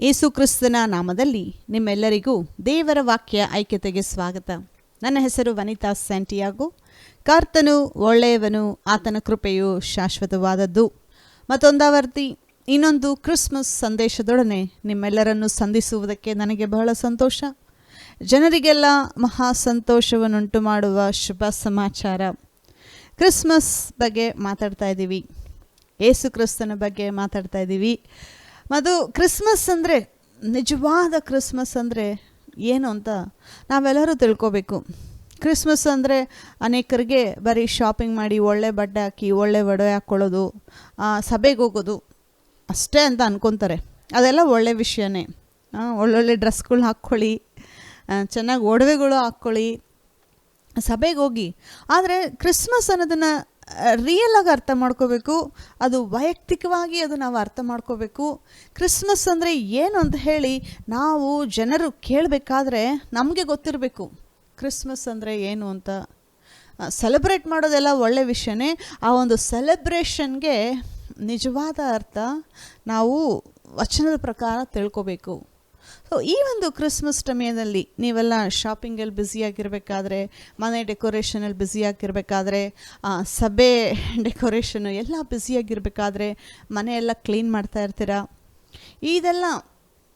ಯೇಸು ಕ್ರಿಸ್ತನ ನಾಮದಲ್ಲಿ ನಿಮ್ಮೆಲ್ಲರಿಗೂ ದೇವರ ವಾಕ್ಯ ಐಕ್ಯತೆಗೆ ಸ್ವಾಗತ. ನನ್ನ ಹೆಸರು ವನಿತಾ ಸ್ಯಾಂಟಿಯಾಗೋ. ಕರ್ತನು ಒಳ್ಳೆಯವನು, ಆತನ ಕೃಪೆಯು ಶಾಶ್ವತವಾದದ್ದು. ಮತ್ತೊಂದಾವರ್ತಿ ಇನ್ನೊಂದು ಕ್ರಿಸ್ಮಸ್ ಸಂದೇಶದೊಡನೆ ನಿಮ್ಮೆಲ್ಲರನ್ನು ಸಂಧಿಸುವುದಕ್ಕೆ ನನಗೆ ಬಹಳ ಸಂತೋಷ. ಜನರಿಗೆಲ್ಲ ಮಹಾ ಸಂತೋಷವನ್ನುಂಟು ಮಾಡುವ ಶುಭ ಸಮಾಚಾರ. ಕ್ರಿಸ್ಮಸ್ ಬಗ್ಗೆ ಮಾತಾಡ್ತಾ ಇದ್ದೀವಿ, ಯೇಸು ಕ್ರಿಸ್ತನ ಬಗ್ಗೆ ಮಾತಾಡ್ತಾ ಇದ್ದೀವಿ. ಮತ್ತು ಕ್ರಿಸ್ಮಸ್ ಅಂದರೆ, ನಿಜವಾದ ಕ್ರಿಸ್ಮಸ್ ಅಂದರೆ ಏನು ಅಂತ ನಾವೆಲ್ಲರೂ ತಿಳ್ಕೊಬೇಕು. ಕ್ರಿಸ್ಮಸ್ ಅಂದರೆ ಅನೇಕರಿಗೆ ಬರೀ ಶಾಪಿಂಗ್ ಮಾಡಿ, ಒಳ್ಳೆ ಬಟ್ಟೆ ಹಾಕಿ, ಒಳ್ಳೆ ಒಡವೆ ಹಾಕ್ಕೊಳ್ಳೋದು, ಸಭೆಗೆ ಹೋಗೋದು ಅಷ್ಟೇ ಅಂತ ಅನ್ಕೊತಾರೆ. ಅದೆಲ್ಲ ಒಳ್ಳೆ ವಿಷಯನೇ. ಒಳ್ಳೊಳ್ಳೆ ಡ್ರೆಸ್ಗಳು ಹಾಕ್ಕೊಳ್ಳಿ, ಚೆನ್ನಾಗಿ ಒಡವೆಗಳು ಹಾಕ್ಕೊಳ್ಳಿ, ಸಭೆಗೆ ಹೋಗಿ. ಆದರೆ ಕ್ರಿಸ್ಮಸ್ ಅನ್ನೋದನ್ನು ರಿಯಲಾಗಿ ಅರ್ಥ ಮಾಡ್ಕೋಬೇಕು. ಅದು ವೈಯಕ್ತಿಕವಾಗಿ ಅದು ನಾವು ಅರ್ಥ ಮಾಡ್ಕೋಬೇಕು. ಕ್ರಿಸ್ಮಸ್ ಅಂದರೆ ಏನು ಅಂತ ಹೇಳಿ ನಾವು ಜನರು ಕೇಳಬೇಕಾದ್ರೆ ನಮಗೆ ಗೊತ್ತಿರಬೇಕು ಕ್ರಿಸ್ಮಸ್ ಅಂದರೆ ಏನು ಅಂತ. ಸೆಲೆಬ್ರೇಟ್ ಮಾಡೋದೆಲ್ಲ ಒಳ್ಳೆ ವಿಷಯನೇ. ಆ ಒಂದು ಸೆಲೆಬ್ರೇಷನ್ಗೆ ನಿಜವಾದ ಅರ್ಥ ನಾವು ವಚನದ ಪ್ರಕಾರ ತಿಳ್ಕೋಬೇಕು. ಸೊ ಈ ಒಂದು ಕ್ರಿಸ್ಮಸ್ ಸಮಯದಲ್ಲಿ ನೀವೆಲ್ಲ ಶಾಪಿಂಗಲ್ಲಿ ಬ್ಯುಸಿಯಾಗಿರಬೇಕಾದ್ರೆ, ಮನೆ ಡೆಕೋರೇಷನಲ್ಲಿ ಬ್ಯುಸಿಯಾಗಿರಬೇಕಾದ್ರೆ, ಸಭೆ ಡೆಕೋರೇಷನು ಎಲ್ಲ ಬ್ಯುಸಿಯಾಗಿರಬೇಕಾದ್ರೆ, ಮನೆಯೆಲ್ಲ ಕ್ಲೀನ್ ಮಾಡ್ತಾ ಇರ್ತೀರ. ಇದೆಲ್ಲ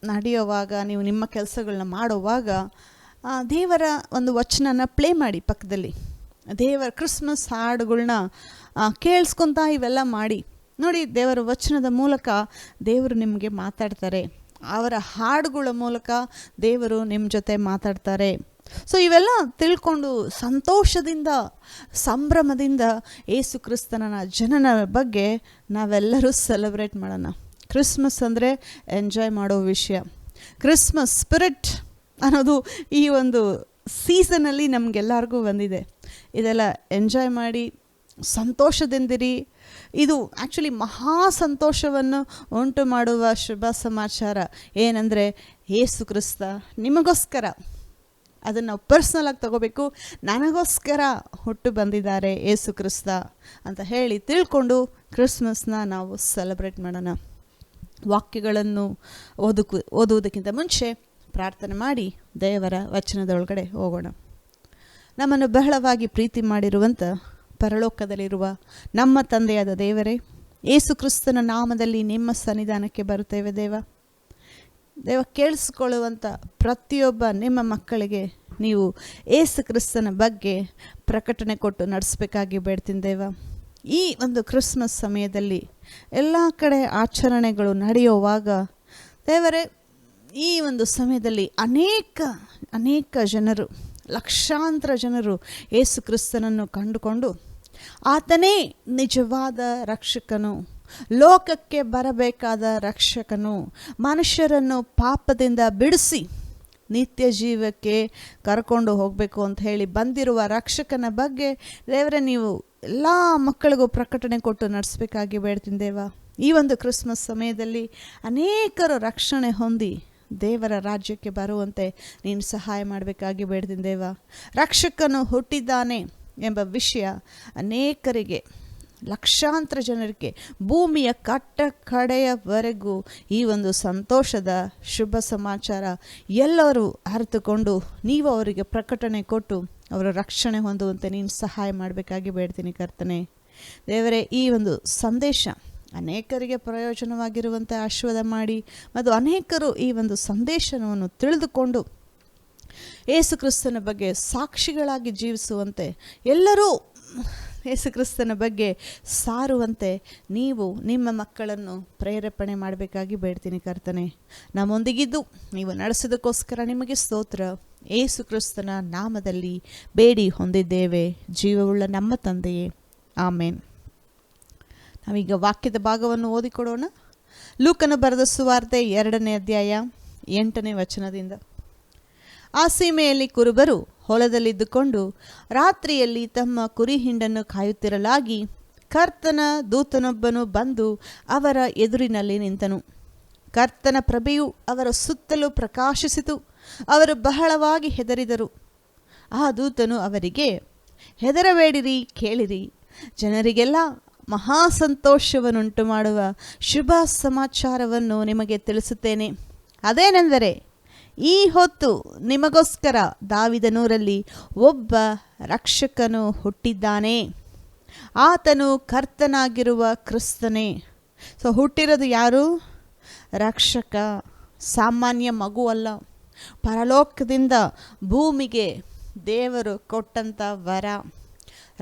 ನಡೆಯುವಾಗ, ನೀವು ನಿಮ್ಮ ಕೆಲಸಗಳನ್ನ ಮಾಡುವಾಗ ದೇವರ ಒಂದು ವಚನನ ಪ್ಲೇ ಮಾಡಿ ಪಕ್ಕದಲ್ಲಿ. ದೇವರ ಕ್ರಿಸ್ಮಸ್ ಹಾಡುಗಳನ್ನ ಕೇಳಿಸ್ಕೊತಾ ಇವೆಲ್ಲ ಮಾಡಿ ನೋಡಿ. ದೇವರ ವಚನದ ಮೂಲಕ ದೇವರು ನಿಮಗೆ ಮಾತಾಡ್ತಾರೆ. ಅವರ ಹಾಡುಗಳ ಮೂಲಕ ದೇವರು ನಿಮ್ಮ ಜೊತೆ ಮಾತಾಡ್ತಾರೆ. ಸೊ ಇವೆಲ್ಲ ತಿಳ್ಕೊಂಡು ಸಂತೋಷದಿಂದ, ಸಂಭ್ರಮದಿಂದ ಯೇಸು ಕ್ರಿಸ್ತನ ಜನನ ಬಗ್ಗೆ ನಾವೆಲ್ಲರೂ ಸೆಲೆಬ್ರೇಟ್ ಮಾಡೋಣ. ಕ್ರಿಸ್ಮಸ್ ಅಂದರೆ ಎಂಜಾಯ್ ಮಾಡೋ ವಿಷಯ. ಕ್ರಿಸ್ಮಸ್ ಸ್ಪಿರಿಟ್ ಅನ್ನೋದು ಈ ಒಂದು ಸೀಸನಲ್ಲಿ ನಮಗೆಲ್ಲರಿಗೂ ಬಂದಿದೆ. ಇದೆಲ್ಲ ಎಂಜಾಯ್ ಮಾಡಿ ಸಂತೋಷದಿಂದಿರಿ. ಇದು ಆ್ಯಕ್ಚುಲಿ ಮಹಾ ಸಂತೋಷವನ್ನು ಉಂಟು ಮಾಡುವ ಶುಭ ಸಮಾಚಾರ ಏನಂದರೆ, ಯೇಸು ಕ್ರಿಸ್ತ ನಿಮಗೋಸ್ಕರ, ಅದನ್ನು ನಾವು ಪರ್ಸ್ನಲಾಗಿ ತಗೋಬೇಕು, ನನಗೋಸ್ಕರ ಹುಟ್ಟು ಬಂದಿದ್ದಾರೆ ಯೇಸು ಕ್ರಿಸ್ತ ಅಂತ ಹೇಳಿ ತಿಳ್ಕೊಂಡು ಕ್ರಿಸ್ಮಸ್ನ ನಾವು ಸೆಲೆಬ್ರೇಟ್ ಮಾಡೋಣ. ವಾಕ್ಯಗಳನ್ನು ಓದುವುದಕ್ಕಿಂತ ಮುಂಚೆ ಪ್ರಾರ್ಥನೆ ಮಾಡಿ ದೇವರ ವಚನದೊಳಗಡೆ ಹೋಗೋಣ. ನಮ್ಮನ್ನು ಬಹಳವಾಗಿ ಪ್ರೀತಿ ಮಾಡಿರುವಂಥ ಪರಲೋಕದಲ್ಲಿರುವ ನಮ್ಮ ತಂದೆಯಾದ ದೇವರೇ, ಯೇಸು ಕ್ರಿಸ್ತನ ನಾಮದಲ್ಲಿ ನಿಮ್ಮ ಸನ್ನಿಧಾನಕ್ಕೆ ಬರುತ್ತೇವೆ. ದೇವ ಕೇಳಿಸ್ಕೊಳ್ಳುವಂಥ ಪ್ರತಿಯೊಬ್ಬ ನಿಮ್ಮ ಮಕ್ಕಳಿಗೆ ನೀವು ಯೇಸು ಕ್ರಿಸ್ತನ ಬಗ್ಗೆ ಪ್ರಕಟಣೆ ಕೊಟ್ಟು ನಡೆಸಬೇಕಾಗಿ ಬೇಡ್ತೀನಿ ದೇವ. ಈ ಒಂದು ಕ್ರಿಸ್ಮಸ್ ಸಮಯದಲ್ಲಿ ಎಲ್ಲ ಕಡೆ ಆಚರಣೆಗಳು ನಡೆಯುವಾಗ ದೇವರೇ, ಈ ಒಂದು ಸಮಯದಲ್ಲಿ ಅನೇಕ ಜನರು, ಲಕ್ಷಾಂತರ ಜನರು ಯೇಸು ಕ್ರಿಸ್ತನನ್ನು ಕಂಡುಕೊಂಡು ಆತನೇ ನಿಜವಾದ ರಕ್ಷಕನು, ಲೋಕಕ್ಕೆ ಬರಬೇಕಾದ ರಕ್ಷಕನು, ಮನುಷ್ಯರನ್ನು ಪಾಪದಿಂದ ಬಿಡಿಸಿ ನಿತ್ಯ ಜೀವಕ್ಕೆ ಕರ್ಕೊಂಡು ಹೋಗಬೇಕು ಅಂತ ಹೇಳಿ ಬಂದಿರುವ ರಕ್ಷಕನ ಬಗ್ಗೆ ದೇವರೇ ನೀವು ಎಲ್ಲ ಮಕ್ಕಳಿಗೂ ಪ್ರಕಟಣೆ ಕೊಟ್ಟು ನಡೆಸಬೇಕಾಗಿ ಬೇಡ್ತೀನಿ ದೇವ. ಈ ಒಂದು ಕ್ರಿಸ್ಮಸ್ ಸಮಯದಲ್ಲಿ ಅನೇಕರು ರಕ್ಷಣೆ ಹೊಂದಿ ದೇವರ ರಾಜ್ಯಕ್ಕೆ ಬರುವಂತೆ ನೀನು ಸಹಾಯ ಮಾಡಬೇಕಾಗಿ ಬೇಡ್ತೀನಿ ದೇವ. ರಕ್ಷಕನು ಹುಟ್ಟಿದ್ದಾನೆ ಎಂಬ ವಿಷಯ ಅನೇಕರಿಗೆ, ಲಕ್ಷಾಂತರ ಜನರಿಗೆ, ಭೂಮಿಯ ಕಟ್ಟ ಕಡೆಯವರೆಗೂ ಈ ಒಂದು ಸಂತೋಷದ ಶುಭ ಸಮಾಚಾರ ಎಲ್ಲರೂ ಅರಿತುಕೊಂಡು ನೀವು ಅವರಿಗೆ ಪ್ರಕಟಣೆ ಕೊಟ್ಟು ಅವರ ರಕ್ಷಣೆ ಹೊಂದುವಂತೆ ನೀನು ಸಹಾಯ ಮಾಡಬೇಕಾಗಿ ಬೇಡ್ತೀನಿ ಕರ್ತನೆ. ದೇವರೇ, ಈ ಒಂದು ಸಂದೇಶ ಅನೇಕರಿಗೆ ಪ್ರಯೋಜನವಾಗಿರುವಂತೆ ಆಶೀರ್ವಾದ ಮಾಡಿ, ಮತ್ತು ಅನೇಕರು ಈ ಒಂದು ಸಂದೇಶವನ್ನು ತಿಳಿದುಕೊಂಡು ಯೇಸು ಕ್ರಿಸ್ತನ ಬಗ್ಗೆ ಸಾಕ್ಷಿಗಳಾಗಿ ಜೀವಿಸುವಂತೆ, ಎಲ್ಲರೂ ಯೇಸು ಕ್ರಿಸ್ತನ ಬಗ್ಗೆ ಸಾರುವಂತೆ ನೀವು ನಿಮ್ಮ ಮಕ್ಕಳನ್ನು ಪ್ರೇರೇಪಣೆ ಮಾಡಬೇಕಾಗಿ ಬೇಡ್ತೀನಿ ಕರ್ತನೆ. ನಮ್ಮೊಂದಿಗಿದ್ದು ನೀವು ನಡೆಸೋದಕ್ಕೋಸ್ಕರ ನಿಮಗೆ ಸ್ತೋತ್ರ. ಯೇಸು ಕ್ರಿಸ್ತನ ನಾಮದಲ್ಲಿ ಬೇಡಿ ಹೊಂದಿದ್ದೇವೆ, ಜೀವವುಳ್ಳ ನಮ್ಮ ತಂದೆಯೇ, ಆಮೇನ್. ನಾವೀಗ ವಾಕ್ಯದ ಭಾಗವನ್ನು ಓದಿಕೊಡೋಣ. ಲೂಕನು ಬರೆದ ಸುವಾರ್ತೆ 2ನೇ ಅಧ್ಯಾಯ 8ನೇ ವಚನದಿಂದ. ಆ ಸೀಮೆಯಲ್ಲಿ ಕುರುಬರು ಹೊಲದಲ್ಲಿದ್ದುಕೊಂಡು ರಾತ್ರಿಯಲ್ಲಿ ತಮ್ಮ ಕುರಿ ಹಿಂಡನ್ನು ಕಾಯುತ್ತಿರಲಾಗಿ ಕರ್ತನ ದೂತನೊಬ್ಬನು ಬಂದು ಅವರ ಎದುರಿನಲ್ಲಿ ನಿಂತನು. ಕರ್ತನ ಪ್ರಭೆಯು ಅವರ ಸುತ್ತಲೂ ಪ್ರಕಾಶಿಸಿತು. ಅವರು ಬಹಳವಾಗಿ ಹೆದರಿದರು. ಆ ದೂತನು ಅವರಿಗೆ, ಹೆದರಬೇಡಿರಿ, ಕೇಳಿರಿ, ಜನರಿಗೆಲ್ಲ ಮಹಾ ಸಂತೋಷವನ್ನುಂಟು ಮಾಡುವ ಶುಭ ಸಮಾಚಾರವನ್ನು ನಿಮಗೆ ತಿಳಿಸುತ್ತೇನೆ. ಅದೇನೆಂದರೆ, ಈ ಹೊತ್ತು ನಿಮಗೋಸ್ಕರ ದಾವೀದನೂರಲ್ಲಿ ಒಬ್ಬ ರಕ್ಷಕನು ಹುಟ್ಟಿದ್ದಾನೆ, ಆತನು ಕರ್ತನಾಗಿರುವ ಕ್ರಿಸ್ತನೇ. ಸೊ ಹುಟ್ಟಿರೋದು ಯಾರು? ರಕ್ಷಕ. ಸಾಮಾನ್ಯ ಮಗು ಅಲ್ಲ, ಪರಲೋಕದಿಂದ ಭೂಮಿಗೆ ದೇವರು ಕೊಟ್ಟಂಥ ವರ.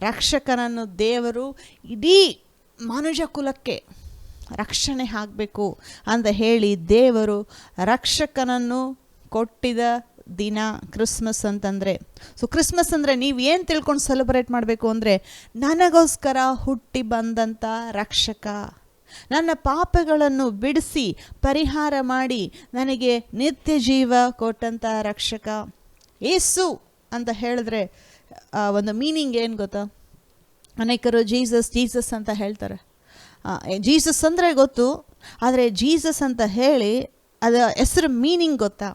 ರಕ್ಷಕನನ್ನು ದೇವರು ಇಡೀ ಮನುಷ್ಯ ಕುಲಕ್ಕೆ ರಕ್ಷಣೆ ಆಗಬೇಕು ಅಂತ ಹೇಳಿ ದೇವರು ರಕ್ಷಕನನ್ನು ಕೊಟ್ಟಿದ ದಿನ ಕ್ರಿಸ್ಮಸ್ ಅಂತಂದರೆ. ಸೊ ಕ್ರಿಸ್ಮಸ್ ಅಂದರೆ ನೀವು ಏನು ತಿಳ್ಕೊಂಡು ಸೆಲೆಬ್ರೇಟ್ ಮಾಡಬೇಕು ಅಂದರೆ, ನನಗೋಸ್ಕರ ಹುಟ್ಟಿ ಬಂದಂಥ ರಕ್ಷಕ, ನನ್ನ ಪಾಪಗಳನ್ನು ಬಿಡಿಸಿ ಪರಿಹಾರ ಮಾಡಿ ನನಗೆ ನಿತ್ಯ ಜೀವ ಕೊಟ್ಟಂಥ ರಕ್ಷಕ. ಯೇಸು ಅಂತ ಹೇಳಿದ್ರೆ ಒಂದು ಮೀನಿಂಗ್ ಏನು ಗೊತ್ತಾ? ಅನೇಕರು ಜೀಸಸ್ ಅಂತ ಹೇಳ್ತಾರೆ. ಜೀಸಸ್ ಅಂದರೆ ಗೊತ್ತು, ಆದರೆ ಜೀಸಸ್ ಅಂತ ಹೇಳಿ ಅದರ ಹೆಸರು ಮೀನಿಂಗ್ ಗೊತ್ತಾ?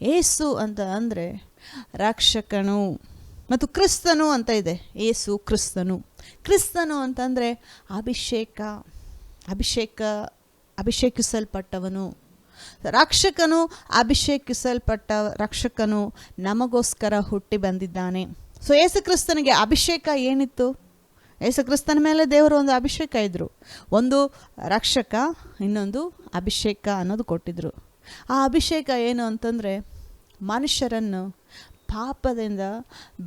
ಯೇಸು ಅಂತ ಅಂದರೆ ರಕ್ಷಕನು. ಮತ್ತು ಕ್ರಿಸ್ತನು ಅಂತ ಇದೆ. ಯೇಸು ಕ್ರಿಸ್ತನು ಅಂತಂದರೆ ಅಭಿಷೇಕಿಸಲ್ಪಟ್ಟವನು. ರಕ್ಷಕನು, ಅಭಿಷೇಕಿಸಲ್ಪಟ್ಟ ರಕ್ಷಕನು ನಮಗೋಸ್ಕರ ಹುಟ್ಟಿ ಬಂದಿದ್ದಾನೆ. ಸೊ ಯೇಸು ಕ್ರಿಸ್ತನಿಗೆ ಅಭಿಷೇಕ ಏನಿತ್ತು? ಯೇಸು ಕ್ರಿಸ್ತನ ಮೇಲೆ ದೇವರು ಒಂದು ಅಭಿಷೇಕ ಇದ್ದರು. ಒಂದು ರಕ್ಷಕ, ಇನ್ನೊಂದು ಅಭಿಷೇಕ ಅನ್ನೋದು ಕೊಟ್ಟಿದ್ರು. ಆ ಅಭಿಷೇಕ ಏನು ಅಂತಂದರೆ, ಮನುಷ್ಯರನ್ನು ಪಾಪದಿಂದ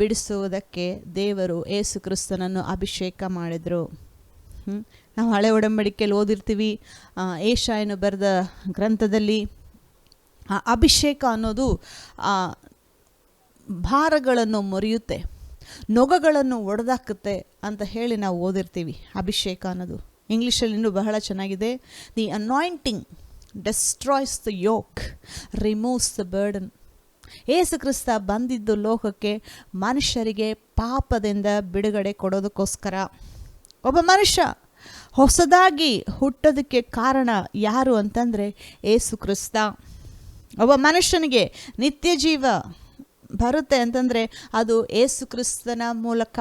ಬಿಡಿಸುವುದಕ್ಕೆ ದೇವರು ಯೇಸು ಕ್ರಿಸ್ತನನ್ನು ಅಭಿಷೇಕ ಮಾಡಿದರು. ನಾವು ಹಳೆ ಒಡಂಬಡಿಕೆಯಲ್ಲಿ ಓದಿರ್ತೀವಿ, ಏಷಾಯನು ಬರೆದ ಗ್ರಂಥದಲ್ಲಿ ಆ ಅಭಿಷೇಕ ಅನ್ನೋದು ಭಾರಗಳನ್ನು ಮುರಿಯುತ್ತೆ, ನೊಗಗಳನ್ನು ಒಡೆದಾಕುತ್ತೆ ಅಂತ ಹೇಳಿ ನಾವು ಓದಿರ್ತೀವಿ. ಅಭಿಷೇಕ ಅನ್ನೋದು ಇಂಗ್ಲೀಷಲ್ಲಿ ಇನ್ನೂ ಬಹಳ ಚೆನ್ನಾಗಿದೆ. The anointing destroys the yoke, removes the burden. Yesu Krista ಬಂದಿದ್ದು ಲೋಕಕ್ಕೆ ಮನುಷ್ಯರಿಗೆ ಪಾಪದಿಂದ ಬಿಡುಗಡೆ ಕೊಡೋದಕ್ಕೋಸ್ಕರ. ಒಬ್ಬ ಮನುಷ್ಯ ಹೊಸದಾಗಿ ಹುಟ್ಟೋದಕ್ಕೆ ಕಾರಣ ಯಾರು ಅಂತಂದರೆ ಯೇಸು ಕ್ರಿಸ್ತ. ಒಬ್ಬ ಮನುಷ್ಯನಿಗೆ ನಿತ್ಯ ಜೀವ ಬರುತ್ತೆ ಅಂತಂದರೆ ಅದು ಯೇಸು ಕ್ರಿಸ್ತನ ಮೂಲಕ.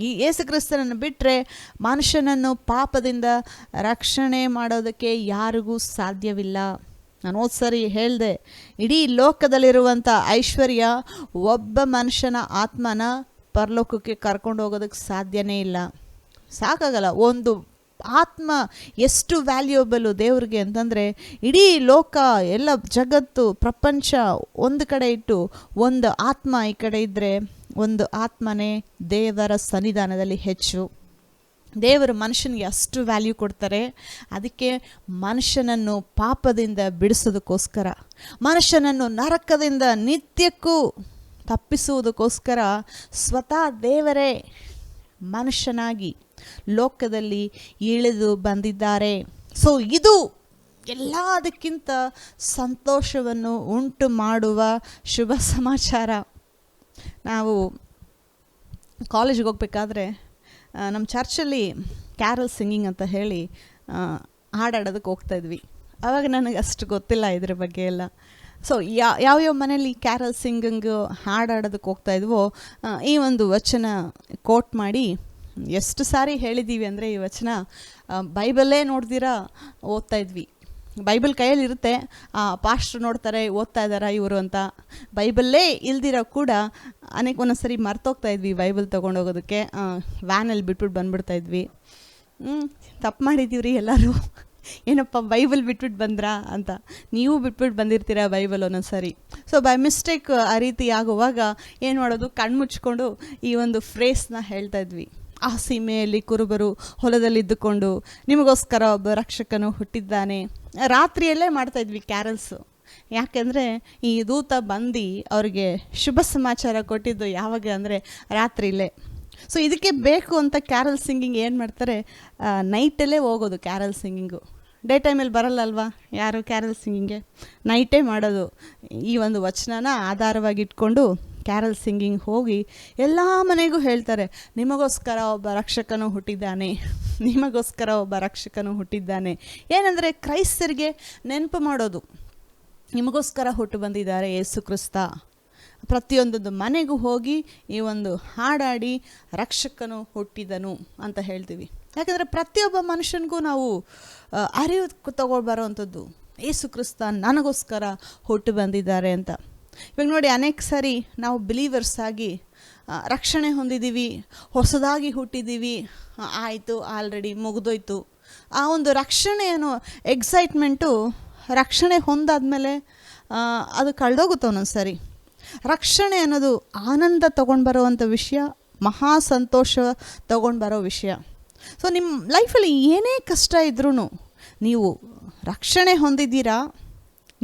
ಈ ಯೇಸು ಕ್ರಿಸ್ತನನ್ನು ಬಿಟ್ಟರೆ ಮನುಷ್ಯನನ್ನು ಪಾಪದಿಂದ ರಕ್ಷಣೆ ಮಾಡೋದಕ್ಕೆ ಯಾರಿಗೂ ಸಾಧ್ಯವಿಲ್ಲ. ನಾನು ಸರಿ ಹೇಳಿದೆ, ಇಡೀ ಲೋಕದಲ್ಲಿರುವಂಥ ಐಶ್ವರ್ಯ ಒಬ್ಬ ಮನುಷ್ಯನ ಆತ್ಮನ ಪರಲೋಕಕ್ಕೆ ಕರ್ಕೊಂಡು ಹೋಗೋದಕ್ಕೆ ಸಾಧ್ಯನೇ ಇಲ್ಲ, ಸಾಕಾಗಲ್ಲ. ಒಂದು ಆತ್ಮ ಎಷ್ಟು ವ್ಯಾಲ್ಯೂಯಬಲು ದೇವ್ರಿಗೆ ಅಂತಂದರೆ, ಇಡೀ ಲೋಕ, ಎಲ್ಲ ಜಗತ್ತು, ಪ್ರಪಂಚ ಒಂದು ಕಡೆ ಇಟ್ಟು ಒಂದು ಆತ್ಮ ಈ ಕಡೆ ಇದ್ದರೆ ಒಂದು ಆತ್ಮನೇ ದೇವರ ಸನ್ನಿಧಾನದಲ್ಲಿ ಹೆಚ್ಚು. ದೇವರು ಮನುಷ್ಯನಿಗೆ ಅಷ್ಟು ವ್ಯಾಲ್ಯೂ ಕೊಡ್ತಾರೆ. ಅದಕ್ಕೆ ಮನುಷ್ಯನನ್ನು ಪಾಪದಿಂದ ಬಿಡಿಸೋದಕ್ಕೋಸ್ಕರ, ಮನುಷ್ಯನನ್ನು ನರಕದಿಂದ ನಿತ್ಯಕ್ಕೂ ತಪ್ಪಿಸುವುದಕ್ಕೋಸ್ಕರ ಸ್ವತಃ ದೇವರೇ ಮನುಷ್ಯನಾಗಿ ಲೋಕದಲ್ಲಿ ಇಳಿದು ಬಂದಿದ್ದಾರೆ. ಸೊ ಇದು ಎಲ್ಲದಕ್ಕಿಂತ ಸಂತೋಷವನ್ನು ಉಂಟು ಮಾಡುವ ಶುಭ ಸಮಾಚಾರ. ನಾವು ಕಾಲೇಜಿಗೆ ಹೋಗ್ಬೇಕಾದ್ರೆ ನಮ್ಮ ಚರ್ಚಲ್ಲಿ ಕ್ಯಾರಲ್ ಸಿಂಗಿಂಗ್ ಅಂತ ಹೇಳಿ ಹಾಡಾಡೋದಕ್ಕೆ ಹೋಗ್ತಾಯಿದ್ವಿ. ಆವಾಗ ನನಗೆ ಅಷ್ಟು ಗೊತ್ತಿಲ್ಲ ಇದ್ರ ಬಗ್ಗೆ ಎಲ್ಲ. ಸೊ ಯಾವ್ಯಾವ ಮನೇಲಿ ಕ್ಯಾರಲ್ ಸಿಂಗಿಂಗು ಹಾಡಾಡೋದಕ್ಕೆ ಹೋಗ್ತಾಯಿದ್ವೋ ಈ ಒಂದು ವಚನ ಕೋಟ್ ಮಾಡಿ ಎಷ್ಟು ಸಾರಿ ಹೇಳಿದ್ದೀವಿ ಅಂದರೆ, ಈ ವಚನ ಬೈಬಲ್ಲೇ ನೋಡ್ದಿರಾ ಓದ್ತಾಯಿದ್ವಿ. ಬೈಬಲ್ ಕೈಯಲ್ಲಿ ಇರುತ್ತೆ, ಪಾಸ್ಟ್ರು ನೋಡ್ತಾರೆ ಓದ್ತಾ ಇದ್ದಾರಾ ಇವರು ಅಂತ. ಬೈಬಲ್ಲೇ ಇಲ್ದಿರೋ ಕೂಡ ಒಂದೊಂದ್ಸರಿ ಮರ್ತೋಗ್ತಾಯಿದ್ವಿ ಬೈಬಲ್ ತೊಗೊಂಡೋಗೋದಕ್ಕೆ. ವ್ಯಾನಲ್ಲಿ ಬಿಟ್ಬಿಟ್ಟು ಬಂದ್ಬಿಡ್ತಾಯಿದ್ವಿ. ತಪ್ಪು ಮಾಡಿದ್ದೀವ್ರಿ ಎಲ್ಲರೂ, ಏನಪ್ಪ ಬೈಬಲ್ ಬಿಟ್ಬಿಟ್ಟು ಬಂದ್ರಾ ಅಂತ. ನೀವು ಬಿಟ್ಬಿಟ್ಟು ಬಂದಿರ್ತೀರ ಬೈಬಲ್ ಒಂದೊಂದ್ಸರಿ. ಸೊ ಬೈ ಮಿಸ್ಟೇಕ್ ಆ ರೀತಿ ಆಗುವಾಗ ಏನು ಮಾಡೋದು, ಕಣ್ಮುಚ್ಕೊಂಡು ಈ ಒಂದು ಫ್ರೇಸ್ನ ಹೇಳ್ತಾಯಿದ್ವಿ. ಆ ಸೀಮೆಯಲ್ಲಿ ಕುರುಬರು ಹೊಲದಲ್ಲಿದ್ದುಕೊಂಡು ನಿಮಗೋಸ್ಕರ ಒಬ್ಬ ರಕ್ಷಕನು ಹುಟ್ಟಿದ್ದಾನೆ. ರಾತ್ರಿಯಲ್ಲೇ ಮಾಡ್ತಾಯಿದ್ವಿ ಕ್ಯಾರಲ್ಸು. ಯಾಕೆಂದರೆ ಈ ದೂತ ಬಂದು ಅವ್ರಿಗೆ ಶುಭ ಸಮಾಚಾರ ಕೊಟ್ಟಿದ್ದು ಯಾವಾಗ ಅಂದರೆ ರಾತ್ರಿಯಲ್ಲೇ. ಸೊ ಇದಕ್ಕೆ ಬೇಕು ಅಂತ ಕ್ಯಾರಲ್ ಸಿಂಗಿಂಗ್ ಏನು ಮಾಡ್ತಾರೆ, ನೈಟಲ್ಲೇ ಹೋಗೋದು ಕ್ಯಾರಲ್ ಸಿಂಗಿಂಗು. ಡೇ ಟೈಮಲ್ಲಿ ಬರಲ್ಲ ಅಲ್ವಾ ಯಾರು ಕ್ಯಾರಲ್ ಸಿಂಗಿಂಗೆ, ನೈಟೇ ಮಾಡೋದು. ಈ ಒಂದು ವಚನನ ಆಧಾರವಾಗಿ ಇಟ್ಕೊಂಡು ಕ್ಯಾರಲ್ ಸಿಂಗಿಂಗ್ ಹೋಗಿ ಎಲ್ಲ ಮನೆಗೂ ಹೇಳ್ತಾರೆ, ನಿಮಗೋಸ್ಕರ ಒಬ್ಬ ರಕ್ಷಕನು ಹುಟ್ಟಿದ್ದಾನೆ, ನಿಮಗೋಸ್ಕರ ಒಬ್ಬ ರಕ್ಷಕನು ಹುಟ್ಟಿದ್ದಾನೆ. ಏನಂದರೆ ಕ್ರೈಸ್ತರಿಗೆ ನೆನಪು ಮಾಡೋದು, ನಿಮಗೋಸ್ಕರ ಹುಟ್ಟು ಬಂದಿದ್ದಾರೆ ಯೇಸು ಕ್ರಿಸ್ತ. ಪ್ರತಿಯೊಂದೊಂದು ಮನೆಗೂ ಹೋಗಿ ಈ ಒಂದು ಹಾಡಾಡಿ ರಕ್ಷಕನು ಹುಟ್ಟಿದನು ಅಂತ ಹೇಳ್ತೀವಿ. ಯಾಕಂದರೆ ಪ್ರತಿಯೊಬ್ಬ ಮನುಷ್ಯನಿಗೂ ನಾವು ಅರಿವು ತಗೊಳ್ಬರೋವಂಥದ್ದು. ಯೇಸು ಕ್ರಿಸ್ತ ನನಗೋಸ್ಕರ ಹುಟ್ಟು ಬಂದಿದ್ದಾರೆ ಅಂತ. ಇವಾಗ ನೋಡಿ, ಅನೇಕ ಸಾರಿ ನಾವು ಬಿಲೀವರ್ಸ್ ಆಗಿ ರಕ್ಷಣೆ ಹೊಂದಿದ್ದೀವಿ, ಹೊಸದಾಗಿ ಹುಟ್ಟಿದ್ದೀವಿ, ಆಯಿತು ಆಲ್ರೆಡಿ ಮುಗಿದೋಯ್ತು. ಆ ಒಂದು ರಕ್ಷಣೆ ಅನ್ನೋ ಎಕ್ಸೈಟ್ಮೆಂಟು ರಕ್ಷಣೆ ಹೊಂದಾದ್ಮೇಲೆ ಅದು ಕಳೆದೋಗುತ್ತೆ ಒಂದೊಂದು ಸರಿ. ರಕ್ಷಣೆ ಅನ್ನೋದು ಆನಂದ ತೊಗೊಂಡು ಬರೋವಂಥ ವಿಷಯ, ಮಹಾ ಸಂತೋಷ ತೊಗೊಂಡು ಬರೋ ವಿಷಯ. ಸೊ ನಿಮ್ಮ ಲೈಫಲ್ಲಿ ಏನೇ ಕಷ್ಟ ಇದ್ರೂ ನೀವು ರಕ್ಷಣೆ ಹೊಂದಿದ್ದೀರಾ,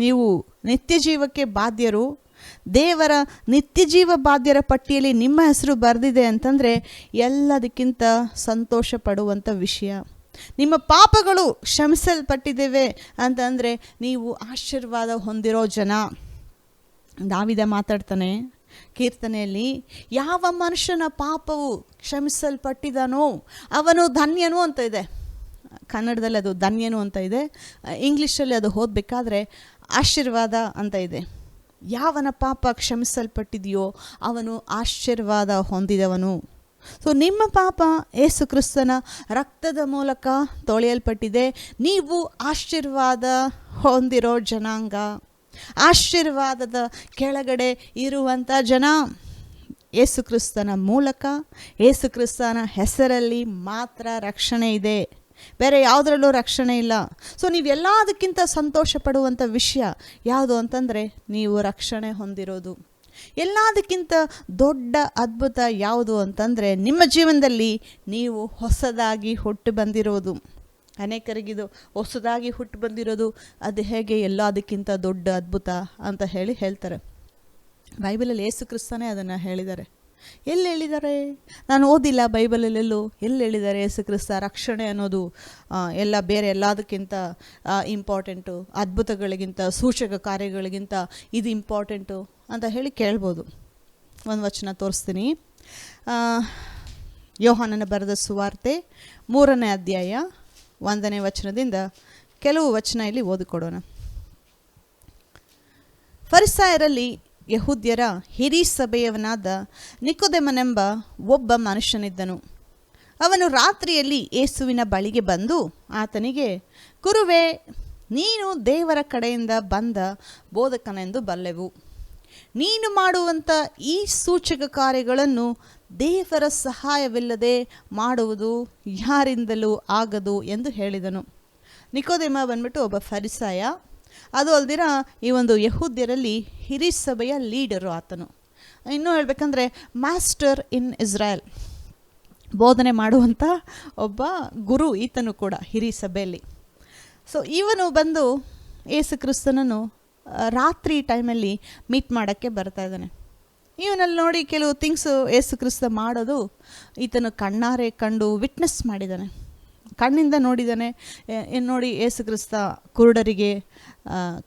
ನೀವು ನಿತ್ಯ ಜೀವಕ್ಕೆ ಬಾಧ್ಯರು, ದೇವರ ನಿತ್ಯ ಜೀವ ಬಾಧ್ಯರ ಪಟ್ಟಿಯಲ್ಲಿ ನಿಮ್ಮ ಹೆಸರು ಬರೆದಿದೆ ಅಂತಂದರೆ ಎಲ್ಲದಕ್ಕಿಂತ ಸಂತೋಷ ಪಡುವಂಥ ವಿಷಯ. ನಿಮ್ಮ ಪಾಪಗಳು ಕ್ಷಮಿಸಲ್ಪಟ್ಟಿದ್ದೇವೆ ಅಂತಂದರೆ ನೀವು ಆಶೀರ್ವಾದ ಹೊಂದಿರೋ ಜನ. ದಾವಿದ ಮಾತಾಡ್ತಾನೆ ಕೀರ್ತನೆಯಲ್ಲಿ, ಯಾವ ಮನುಷ್ಯನ ಪಾಪವು ಕ್ಷಮಿಸಲ್ಪಟ್ಟಿದಾನೋ ಅವನು ಧನ್ಯನು ಅಂತ ಇದೆ. ಕನ್ನಡದಲ್ಲಿ ಅದು ಧನ್ಯನು ಅಂತ ಇದೆ, ಇಂಗ್ಲೀಷಲ್ಲಿ ಅದು ಓದಬೇಕಾದ್ರೆ ಆಶೀರ್ವಾದ ಅಂತ ಇದೆ. ಯಾವನ ಪಾಪ ಕ್ಷಮಿಸಲ್ಪಟ್ಟಿದೆಯೋ ಅವನು ಆಶೀರ್ವಾದ ಹೊಂದಿದವನು. ಸೊ ನಿಮ್ಮ ಪಾಪ ಯೇಸು ಕ್ರಿಸ್ತನ ರಕ್ತದ ಮೂಲಕ ತೊಳೆಯಲ್ಪಟ್ಟಿದೆ. ನೀವು ಆಶೀರ್ವಾದ ಹೊಂದಿರೋ ಜನಾಂಗ, ಆಶೀರ್ವಾದದ ಕೆಳಗಡೆ ಇರುವಂಥ ಜನ. ಯೇಸು ಕ್ರಿಸ್ತನ ಮೂಲಕ, ಯೇಸು ಕ್ರಿಸ್ತನ ಹೆಸರಲ್ಲಿ ಮಾತ್ರ ರಕ್ಷಣೆ ಇದೆ, ಬೇರೆ ಯಾವುದರಲ್ಲೂ ರಕ್ಷಣೆ ಇಲ್ಲ. ಸೊ ನೀವೆಲ್ಲದಕ್ಕಿಂತ ಸಂತೋಷ ಪಡುವಂಥ ವಿಷಯ ಯಾವುದು ಅಂತಂದರೆ ನೀವು ರಕ್ಷಣೆ ಹೊಂದಿರೋದು. ಎಲ್ಲದಕ್ಕಿಂತ ದೊಡ್ಡ ಅದ್ಭುತ ಯಾವುದು ಅಂತಂದರೆ ನಿಮ್ಮ ಜೀವನದಲ್ಲಿ ನೀವು ಹೊಸದಾಗಿ ಹುಟ್ಟು ಬಂದಿರೋದು. ಅನೇಕರಿಗಿದು ಹೊಸದಾಗಿ ಹುಟ್ಟು ಬಂದಿರೋದು ಅದು ಹೇಗೆ ಎಲ್ಲದಕ್ಕಿಂತ ದೊಡ್ಡ ಅದ್ಭುತ ಅಂತ ಹೇಳ್ತಾರೆ. ಬೈಬಲಲ್ಲಿ ಯೇಸು ಕ್ರಿಸ್ತನೇ ಅದನ್ನು ಹೇಳಿದ್ದಾರೆ. ಎಲ್ಲಿ ಹೇಳಿದ್ದಾರೆ? ನಾನು ಓದಿಲ್ಲ ಬೈಬಲಲ್ಲೆಲ್ಲೂ. ಎಲ್ಲಿ ಹೇಳಿದ್ದಾರೆ ಯೇಸು ಕ್ರಿಸ್ತ ರಕ್ಷಣೆ ಅನ್ನೋದು ಎಲ್ಲ ಬೇರೆ ಎಲ್ಲದಕ್ಕಿಂತ ಇಂಪಾರ್ಟೆಂಟು, ಅದ್ಭುತಗಳಿಗಿಂತ, ಸೂಚಕ ಕಾರ್ಯಗಳಿಗಿಂತ ಇದು ಇಂಪಾರ್ಟೆಂಟು ಅಂತ ಹೇಳಿ ಕೇಳ್ಬೋದು. ಒಂದು ವಚನ ತೋರಿಸ್ತೀನಿ. ಯೋಹಾನನ ಬರೆದ ಸುವಾರ್ತೆ 3ನೇ ಅಧ್ಯಾಯ 1ನೇ ವಚನದಿಂದ ಕೆಲವು ವಚನ ಇಲ್ಲಿ ಓದಿಕೊಡೋಣ. ಫರಿಸಾಯರಲ್ಲಿ ಯಹೂದ್ಯರ ಹಿರೀ ಸಭೆಯವನಾದ ನಿಕೋದೇಮನೆಂಬ ಒಬ್ಬ ಮನುಷ್ಯನಿದ್ದನು. ಅವನು ರಾತ್ರಿಯಲ್ಲಿ ಯೇಸುವಿನ ಬಳಿಗೆ ಬಂದು ಆತನಿಗೆ, ಗುರುವೇ, ನೀನು ದೇವರ ಕಡೆಯಿಂದ ಬಂದ ಬೋಧಕನೆಂದು ಬಲ್ಲೆವು. ನೀನು ಮಾಡುವಂಥ ಈ ಸೂಚಕ ಕಾರ್ಯಗಳನ್ನು ದೇವರ ಸಹಾಯವಿಲ್ಲದೆ ಮಾಡುವುದು ಯಾರಿಂದಲೂ ಆಗದು ಎಂದು ಹೇಳಿದನು. ನಿಕೋದೇಮ ಬಂದ್ಬಿಟ್ಟು ಒಬ್ಬ ಫರಿಸಾಯ. ಅದು ಅಲ್ದಿರ ಈ ಒಂದು ಯಹೂದ್ಯರಲ್ಲಿ ಹಿರೀ ಸಭೆಯ ಲೀಡರು ಆತನು. ಇನ್ನೂ ಹೇಳಬೇಕಂದ್ರೆ ಮಾಸ್ಟರ್ ಇನ್ ಇಸ್ರಾಯೇಲ್, ಬೋಧನೆ ಮಾಡುವಂಥ ಒಬ್ಬ ಗುರು ಈತನು ಕೂಡ ಹಿರೀ ಸಭೆಯಲ್ಲಿ. ಸೊ ಇವನು ಬಂದು ಯೇಸು ಕ್ರಿಸ್ತನನ್ನು ರಾತ್ರಿ ಟೈಮಲ್ಲಿ ಮೀಟ್ ಮಾಡೋಕ್ಕೆ ಬರ್ತಾ ಇದ್ದಾನೆ. ಇವನಲ್ಲಿ ನೋಡಿ ಕೆಲವು ಥಿಂಗ್ಸು ಯೇಸು ಕ್ರಿಸ್ತ ಮಾಡೋದು ಈತನು ಕಣ್ಣಾರೆ ಕಂಡು ವಿಟ್ನೆಸ್ ಮಾಡಿದ್ದಾನೆ, ಕಣ್ಣಿಂದ ನೋಡಿದ್ದಾನೆ. ನೋಡಿ ಯೇಸು ಕ್ರಿಸ್ತ ಕುರುಡರಿಗೆ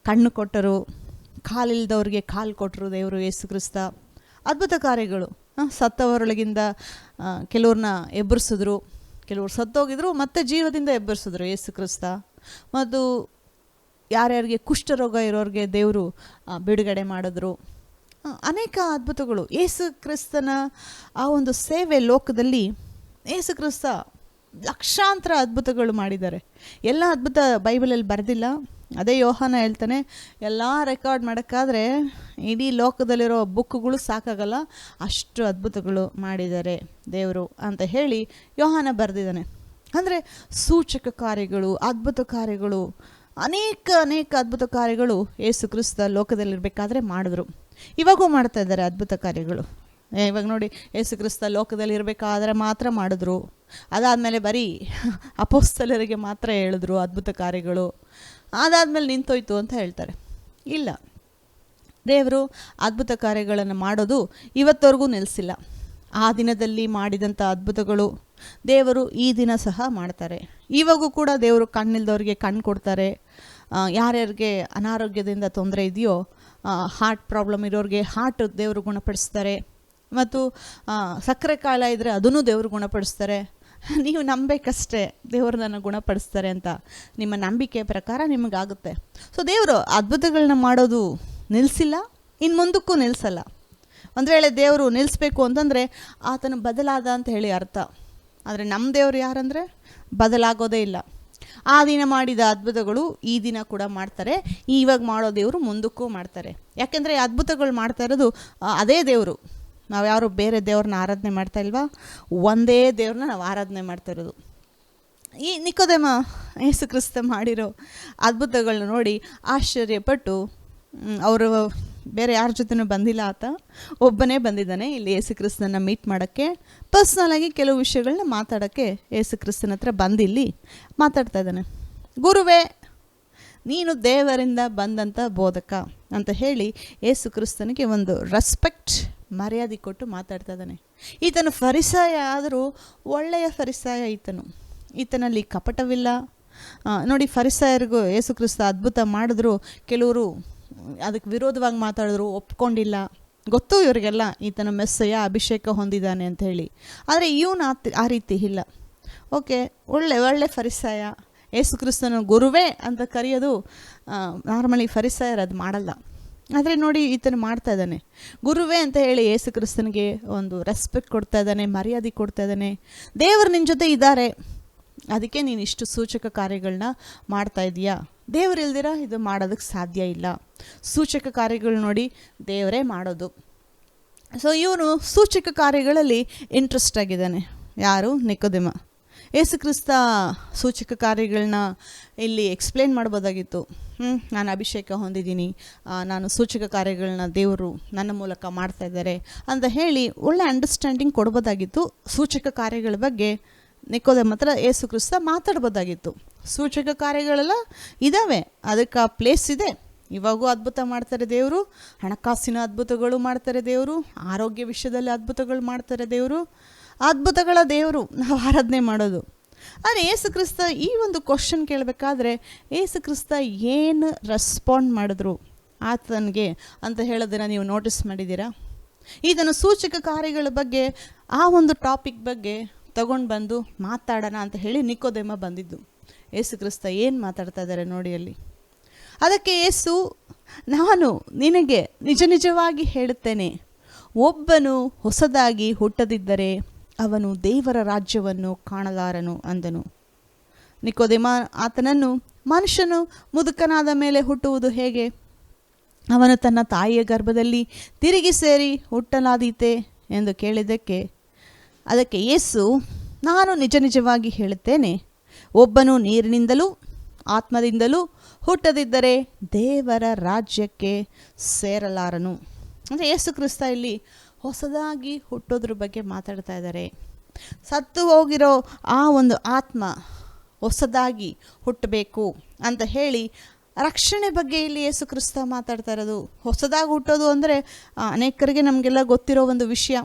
ಕಣ್ಣು ಕೊಟ್ಟರು, ಕಾಲಿಲ್ದವ್ರಿಗೆ ಕಾಲು ಕೊಟ್ಟರು ದೇವರು ಯೇಸು ಕ್ರಿಸ್ತ. ಅದ್ಭುತ ಕಾರ್ಯಗಳು. ಸತ್ತವರೊಳಗಿಂದ ಕೆಲವ್ರನ್ನ ಎಬ್ಬರಿಸಿದ್ರು, ಕೆಲವ್ರು ಸತ್ತೋಗಿದ್ರು ಮತ್ತೆ ಜೀವದಿಂದ ಎಬ್ಬರಿಸಿದ್ರು ಯೇಸು ಕ್ರಿಸ್ತ. ಮತ್ತು ಯಾರ್ಯಾರಿಗೆ ಕುಷ್ಠರೋಗ ಇರೋರಿಗೆ ದೇವರು ಬಿಡುಗಡೆ ಮಾಡಿದ್ರು. ಅನೇಕ ಅದ್ಭುತಗಳು. ಯೇಸು ಕ್ರಿಸ್ತನ ಆ ಒಂದು ಸೇವೆ ಲೋಕದಲ್ಲಿ ಯೇಸು ಕ್ರಿಸ್ತ ಲಕ್ಷಾಂತರ ಅದ್ಭುತಗಳು ಮಾಡಿದ್ದಾರೆ. ಎಲ್ಲ ಅದ್ಭುತ ಬೈಬಲಲ್ಲಿ ಬರೆದಿಲ್ಲ. ಅದೇ ಯೋಹಾನ ಹೇಳ್ತಾನೆ, ಎಲ್ಲ ರೆಕಾರ್ಡ್ ಮಾಡೋಕ್ಕಾದರೆ ಇಡೀ ಲೋಕದಲ್ಲಿರೋ ಬುಕ್ಗಳು ಸಾಕಾಗಲ್ಲ, ಅಷ್ಟು ಅದ್ಭುತಗಳು ಮಾಡಿದ್ದಾರೆ ದೇವರು ಅಂತ ಹೇಳಿ ಯೋಹಾನ ಬರೆದಿದ್ದಾನೆ. ಅಂದರೆ ಸೂಚಕ ಕಾರ್ಯಗಳು, ಅದ್ಭುತ ಕಾರ್ಯಗಳು, ಅನೇಕ ಅದ್ಭುತ ಕಾರ್ಯಗಳು ಯೇಸು ಕ್ರಿಸ್ತ ಲೋಕದಲ್ಲಿರಬೇಕಾದ್ರೆ ಮಾಡಿದ್ರು. ಇವಾಗೂ ಮಾಡ್ತಾ ಇದ್ದಾರೆ ಅದ್ಭುತ ಕಾರ್ಯಗಳು. ಇವಾಗ ನೋಡಿ, ಯೇಸು ಕ್ರಿಸ್ತ ಲೋಕದಲ್ಲಿ ಇರಬೇಕಾದ್ರೆ ಮಾತ್ರ ಮಾಡಿದ್ರು. ಅದಾದಮೇಲೆ ಬರೀ ಅಪೊಸ್ತಲರಿಗೆ ಮಾತ್ರ ಹೇಳಿದ್ರು ಅದ್ಭುತ ಕಾರ್ಯಗಳು, ಅದಾದಮೇಲೆ ನಿಂತೋಯ್ತು ಅಂತ ಹೇಳ್ತಾರೆ. ಇಲ್ಲ, ದೇವರು ಅದ್ಭುತ ಕಾರ್ಯಗಳನ್ನು ಮಾಡೋದು ಇವತ್ತವರೆಗೂ ನಿಲ್ಲಿಸಿಲ್ಲ. ಆ ದಿನದಲ್ಲಿ ಮಾಡಿದಂಥ ಅದ್ಭುತಗಳು ದೇವರು ಈ ದಿನ ಸಹ ಮಾಡ್ತಾರೆ. ಇವಾಗೂ ಕೂಡ ದೇವರು ಕಣ್ಣಿಲ್ದವ್ರಿಗೆ ಕಣ್ಣು ಕೊಡ್ತಾರೆ. ಯಾರ್ಯಾರಿಗೆ ಅನಾರೋಗ್ಯದಿಂದ ತೊಂದರೆ ಇದೆಯೋ, ಹಾರ್ಟ್ ಪ್ರಾಬ್ಲಮ್ ಇರೋರಿಗೆ ಹಾರ್ಟ್ ದೇವರು ಗುಣಪಡಿಸ್ತಾರೆ. ಮತ್ತು ಸಕ್ಕರೆ ಕಾಯಿಲೆ ಇದ್ದರೆ ಅದನ್ನು ದೇವರು ಗುಣಪಡಿಸ್ತಾರೆ. ನೀವು ನಂಬೇಕಷ್ಟೇ ದೇವ್ರನ್ನ ಗುಣಪಡಿಸ್ತಾರೆ ಅಂತ. ನಿಮ್ಮ ನಂಬಿಕೆ ಪ್ರಕಾರ ನಿಮಗಾಗುತ್ತೆ. ಸೊ ದೇವರು ಅದ್ಭುತಗಳನ್ನ ಮಾಡೋದು ನಿಲ್ಲಿಸಿಲ್ಲ, ಇನ್ನು ಮುಂದಕ್ಕೂ ನಿಲ್ಲಿಸಲ್ಲ. ಒಂದು ವೇಳೆ ದೇವರು ನಿಲ್ಲಿಸ್ಬೇಕು ಅಂತಂದರೆ ಆತನು ಬದಲಾದ ಅಂತ ಹೇಳಿ ಅರ್ಥ. ಆದರೆ ನಮ್ಮ ದೇವರು ಯಾರಂದರೆ ಬದಲಾಗೋದೇ ಇಲ್ಲ. ಆ ದಿನ ಮಾಡಿದ ಅದ್ಭುತಗಳು ಈ ದಿನ ಕೂಡ ಮಾಡ್ತಾರೆ, ಇವಾಗ ಮಾಡೋ ದೇವರು ಮುಂದಕ್ಕೂ ಮಾಡ್ತಾರೆ. ಯಾಕೆಂದರೆ ಅದ್ಭುತಗಳು ಮಾಡ್ತಾ ಇರೋದು ಅದೇ ದೇವರು. ನಾವು ಯಾರು ಬೇರೆ ದೇವ್ರನ್ನ ಆರಾಧನೆ ಮಾಡ್ತಾ ಇಲ್ವಾ, ಒಂದೇ ದೇವ್ರನ್ನ ನಾವು ಆರಾಧನೆ ಮಾಡ್ತಾ ಇರೋದು. ಈ ನಿಕೋದೇಮ ಯೇಸು ಕ್ರಿಸ್ತ ಮಾಡಿರೋ ಅದ್ಭುತಗಳನ್ನ ನೋಡಿ ಆಶ್ಚರ್ಯಪಟ್ಟು, ಅವರು ಬೇರೆ ಯಾರ ಜೊತೆನೂ ಬಂದಿಲ್ಲ, ಆತ ಒಬ್ಬನೇ ಬಂದಿದ್ದಾನೆ ಇಲ್ಲಿ ಯೇಸು ಕ್ರಿಸ್ತನ ಮೀಟ್ ಮಾಡೋಕ್ಕೆ. ಪರ್ಸ್ನಲಾಗಿ ಕೆಲವು ವಿಷಯಗಳನ್ನ ಮಾತಾಡೋಕ್ಕೆ ಯೇಸು ಕ್ರಿಸ್ತನ ಹತ್ರ ಬಂದಿಲ್ಲಿ ಮಾತಾಡ್ತಾ ಇದ್ದಾನೆ. ಗುರುವೇ, ನೀನು ದೇವರಿಂದ ಬಂದಂಥ ಬೋಧಕ ಅಂತ ಹೇಳಿ ಯೇಸು ಕ್ರಿಸ್ತನಿಗೆ ಒಂದು ರೆಸ್ಪೆಕ್ಟ್, ಮರ್ಯಾದೆ ಕೊಟ್ಟು ಮಾತಾಡ್ತಾ ಇದ್ದಾನೆ. ಈತನು ಫರಿಸಾಯ ಆದರೂ ಒಳ್ಳೆಯ ಫರಿಸಾಯ ಈತನಲ್ಲಿ ಕಪಟವಿಲ್ಲ. ನೋಡಿ, ಫರಿಸಾಯರಿಗೂ ಯೇಸು ಕ್ರಿಸ್ತ ಅದ್ಭುತ ಮಾಡಿದ್ರು, ಕೆಲವರು ಅದಕ್ಕೆ ವಿರೋಧವಾಗಿ ಮಾತಾಡಿದ್ರು, ಒಪ್ಕೊಂಡಿಲ್ಲ. ಗೊತ್ತು ಇವರಿಗೆಲ್ಲ ಈತನ ಮೆಸ್ಸಯ್ಯ ಅಭಿಷೇಕ ಹೊಂದಿದ್ದಾನೆ ಅಂತ ಹೇಳಿ. ಆದರೆ ಇವನು ಆ ರೀತಿ ಇಲ್ಲ. ಓಕೆ, ಒಳ್ಳೆ ಫರಿಸಾಯ. ಯೇಸು ಕ್ರಿಸ್ತನ ಗುರುವೇ ಅಂತ ಕರೆಯೋದು ನಾರ್ಮಲಿ ಫರಿಸಾಯರು ಅದು ಮಾಡಲ್ಲ. ಆದರೆ ನೋಡಿ, ಈತನು ಮಾಡ್ತಾ ಇದ್ದಾನೆ. ಗುರುವೇ ಅಂತ ಹೇಳಿ ಯೇಸು ಕ್ರಿಸ್ತನಿಗೆ ಒಂದು ರೆಸ್ಪೆಕ್ಟ್ ಕೊಡ್ತಾ ಇದ್ದಾನೆ, ಮರ್ಯಾದೆ ಕೊಡ್ತಾ ಇದ್ದಾನೆ. ದೇವರು ನಿನ್ನ ಜೊತೆ ಇದ್ದಾರೆ, ಅದಕ್ಕೆ ನೀನು ಇಷ್ಟು ಸೂಚಕ ಕಾರ್ಯಗಳನ್ನ ಮಾಡ್ತಾ ಇದೀಯಾ. ದೇವರಿಲ್ದಿರ ಇದು ಮಾಡೋದಕ್ಕೆ ಸಾಧ್ಯ ಇಲ್ಲ. ಸೂಚಕ ಕಾರ್ಯಗಳು ನೋಡಿ ದೇವರೇ ಮಾಡೋದು. ಸೊ ಇವನು ಸೂಚಕ ಕಾರ್ಯಗಳಲ್ಲಿ ಇಂಟ್ರೆಸ್ಟ್ ಆಗಿದ್ದಾನೆ. ಯಾರು? ನಿಕೋದೇಮ. ಯೇಸು ಕ್ರಿಸ್ತ ಸೂಚಕ ಕಾರ್ಯಗಳನ್ನ ಇಲ್ಲಿ ಎಕ್ಸ್ಪ್ಲೇನ್ ಮಾಡ್ಬೋದಾಗಿತ್ತು. ನಾನು ಅಭಿಷೇಕ ಹೊಂದಿದ್ದೀನಿ, ನಾನು ಸೂಚಕ ಕಾರ್ಯಗಳನ್ನ ದೇವರು ನನ್ನ ಮೂಲಕ ಮಾಡ್ತಾ ಇದ್ದಾರೆ ಅಂತ ಹೇಳಿ ಒಳ್ಳೆ ಅಂಡರ್ಸ್ಟ್ಯಾಂಡಿಂಗ್ ಕೊಡ್ಬೋದಾಗಿತ್ತು. ಸೂಚಕ ಕಾರ್ಯಗಳ ಬಗ್ಗೆ ನಿಕೋದೇಮ ಹತ್ರ ಯೇಸು ಕ್ರಿಸ್ತ ಮಾತಾಡ್ಬೋದಾಗಿತ್ತು. ಸೂಚಕ ಕಾರ್ಯಗಳೆಲ್ಲ ಇದ್ದಾವೆ, ಅದಕ್ಕೆ ಆ ಪ್ಲೇಸ್ ಇದೆ. ಇವಾಗೂ ಅದ್ಭುತ ಮಾಡ್ತಾರೆ ದೇವರು, ಹಣಕಾಸಿನ ಅದ್ಭುತಗಳು ಮಾಡ್ತಾರೆ ದೇವರು, ಆರೋಗ್ಯ ವಿಷಯದಲ್ಲಿ ಅದ್ಭುತಗಳು ಮಾಡ್ತಾರೆ ದೇವರು. ಅದ್ಭುತಗಳ ದೇವರು ನಾವು ಆರಾಧನೆ ಮಾಡೋದು. ಆದರೆ ಯೇಸು ಕ್ರಿಸ್ತ ಈ ಒಂದು ಕ್ವಶನ್ ಕೇಳಬೇಕಾದ್ರೆ ಯೇಸು ಕ್ರಿಸ್ತ ಏನು ರೆಸ್ಪಾಂಡ್ ಮಾಡಿದ್ರು ಆತನಿಗೆ ಅಂತ ಹೇಳೋದನ್ನು ನೀವು ನೋಟಿಸ್ ಮಾಡಿದ್ದೀರಾ? ಇದನ್ನು ಸೂಚಕ ಕಾರ್ಯಗಳ ಬಗ್ಗೆ, ಆ ಒಂದು ಟಾಪಿಕ್ ಬಗ್ಗೆ ತಗೊಂಡು ಬಂದು ಮಾತಾಡೋಣ ಅಂತ ಹೇಳಿ ನಿಕೋದೇಮ ಬಂದಿದ್ದು. ಯೇಸು ಕ್ರಿಸ್ತ ಏನು ಮಾತಾಡ್ತಾ ಇದ್ದಾರೆ ನೋಡಿ ಅಲ್ಲಿ. ಅದಕ್ಕೆ ಯೇಸು, ನಾನು ನಿನಗೆ ನಿಜವಾಗಿ ಹೇಳುತ್ತೇನೆ, ಒಬ್ಬನು ಹೊಸದಾಗಿ ಹುಟ್ಟದಿದ್ದರೆ ಅವನು ದೇವರ ರಾಜ್ಯವನ್ನು ಕಾಣಲಾರನು ಅಂದನು. ನಿಕೋದೇಮ ಆತನನ್ನು, ಮನುಷ್ಯನು ಮುದುಕನಾದ ಮೇಲೆ ಹುಟ್ಟುವುದು ಹೇಗೆ? ಅವನು ತನ್ನ ತಾಯಿಯ ಗರ್ಭದಲ್ಲಿ ತಿರುಗಿ ಸೇರಿ ಹುಟ್ಟಲಾದೀತೆ ಎಂದು ಕೇಳಿದ್ದಕ್ಕೆ, ಅದಕ್ಕೆ ಯೇಸು, ನಾನು ನಿಜವಾಗಿ ಹೇಳುತ್ತೇನೆ, ಒಬ್ಬನು ನೀರಿನಿಂದಲೂ ಆತ್ಮದಿಂದಲೂ ಹುಟ್ಟದಿದ್ದರೆ ದೇವರ ರಾಜ್ಯಕ್ಕೆ ಸೇರಲಾರನು. ಅಂದರೆ ಯೇಸು ಕ್ರಿಸ್ತ ಇಲ್ಲಿ ಹೊಸದಾಗಿ ಹುಟ್ಟೋದ್ರ ಬಗ್ಗೆ ಮಾತಾಡ್ತಾ ಇದ್ದಾರೆ. ಸತ್ತು ಹೋಗಿರೋ ಆ ಒಂದು ಆತ್ಮ ಹೊಸದಾಗಿ ಹುಟ್ಟಬೇಕು ಅಂತ ಹೇಳಿ ರಕ್ಷಣೆ ಬಗ್ಗೆ ಇಲ್ಲಿ ಯೇಸು ಕ್ರಿಸ್ತ ಮಾತಾಡ್ತಾ ಇರೋದು. ಹೊಸದಾಗಿ ಹುಟ್ಟೋದು ಅಂದರೆ ಅನೇಕರಿಗೆ ನಮಗೆಲ್ಲ ಗೊತ್ತಿರೋ ಒಂದು ವಿಷಯ.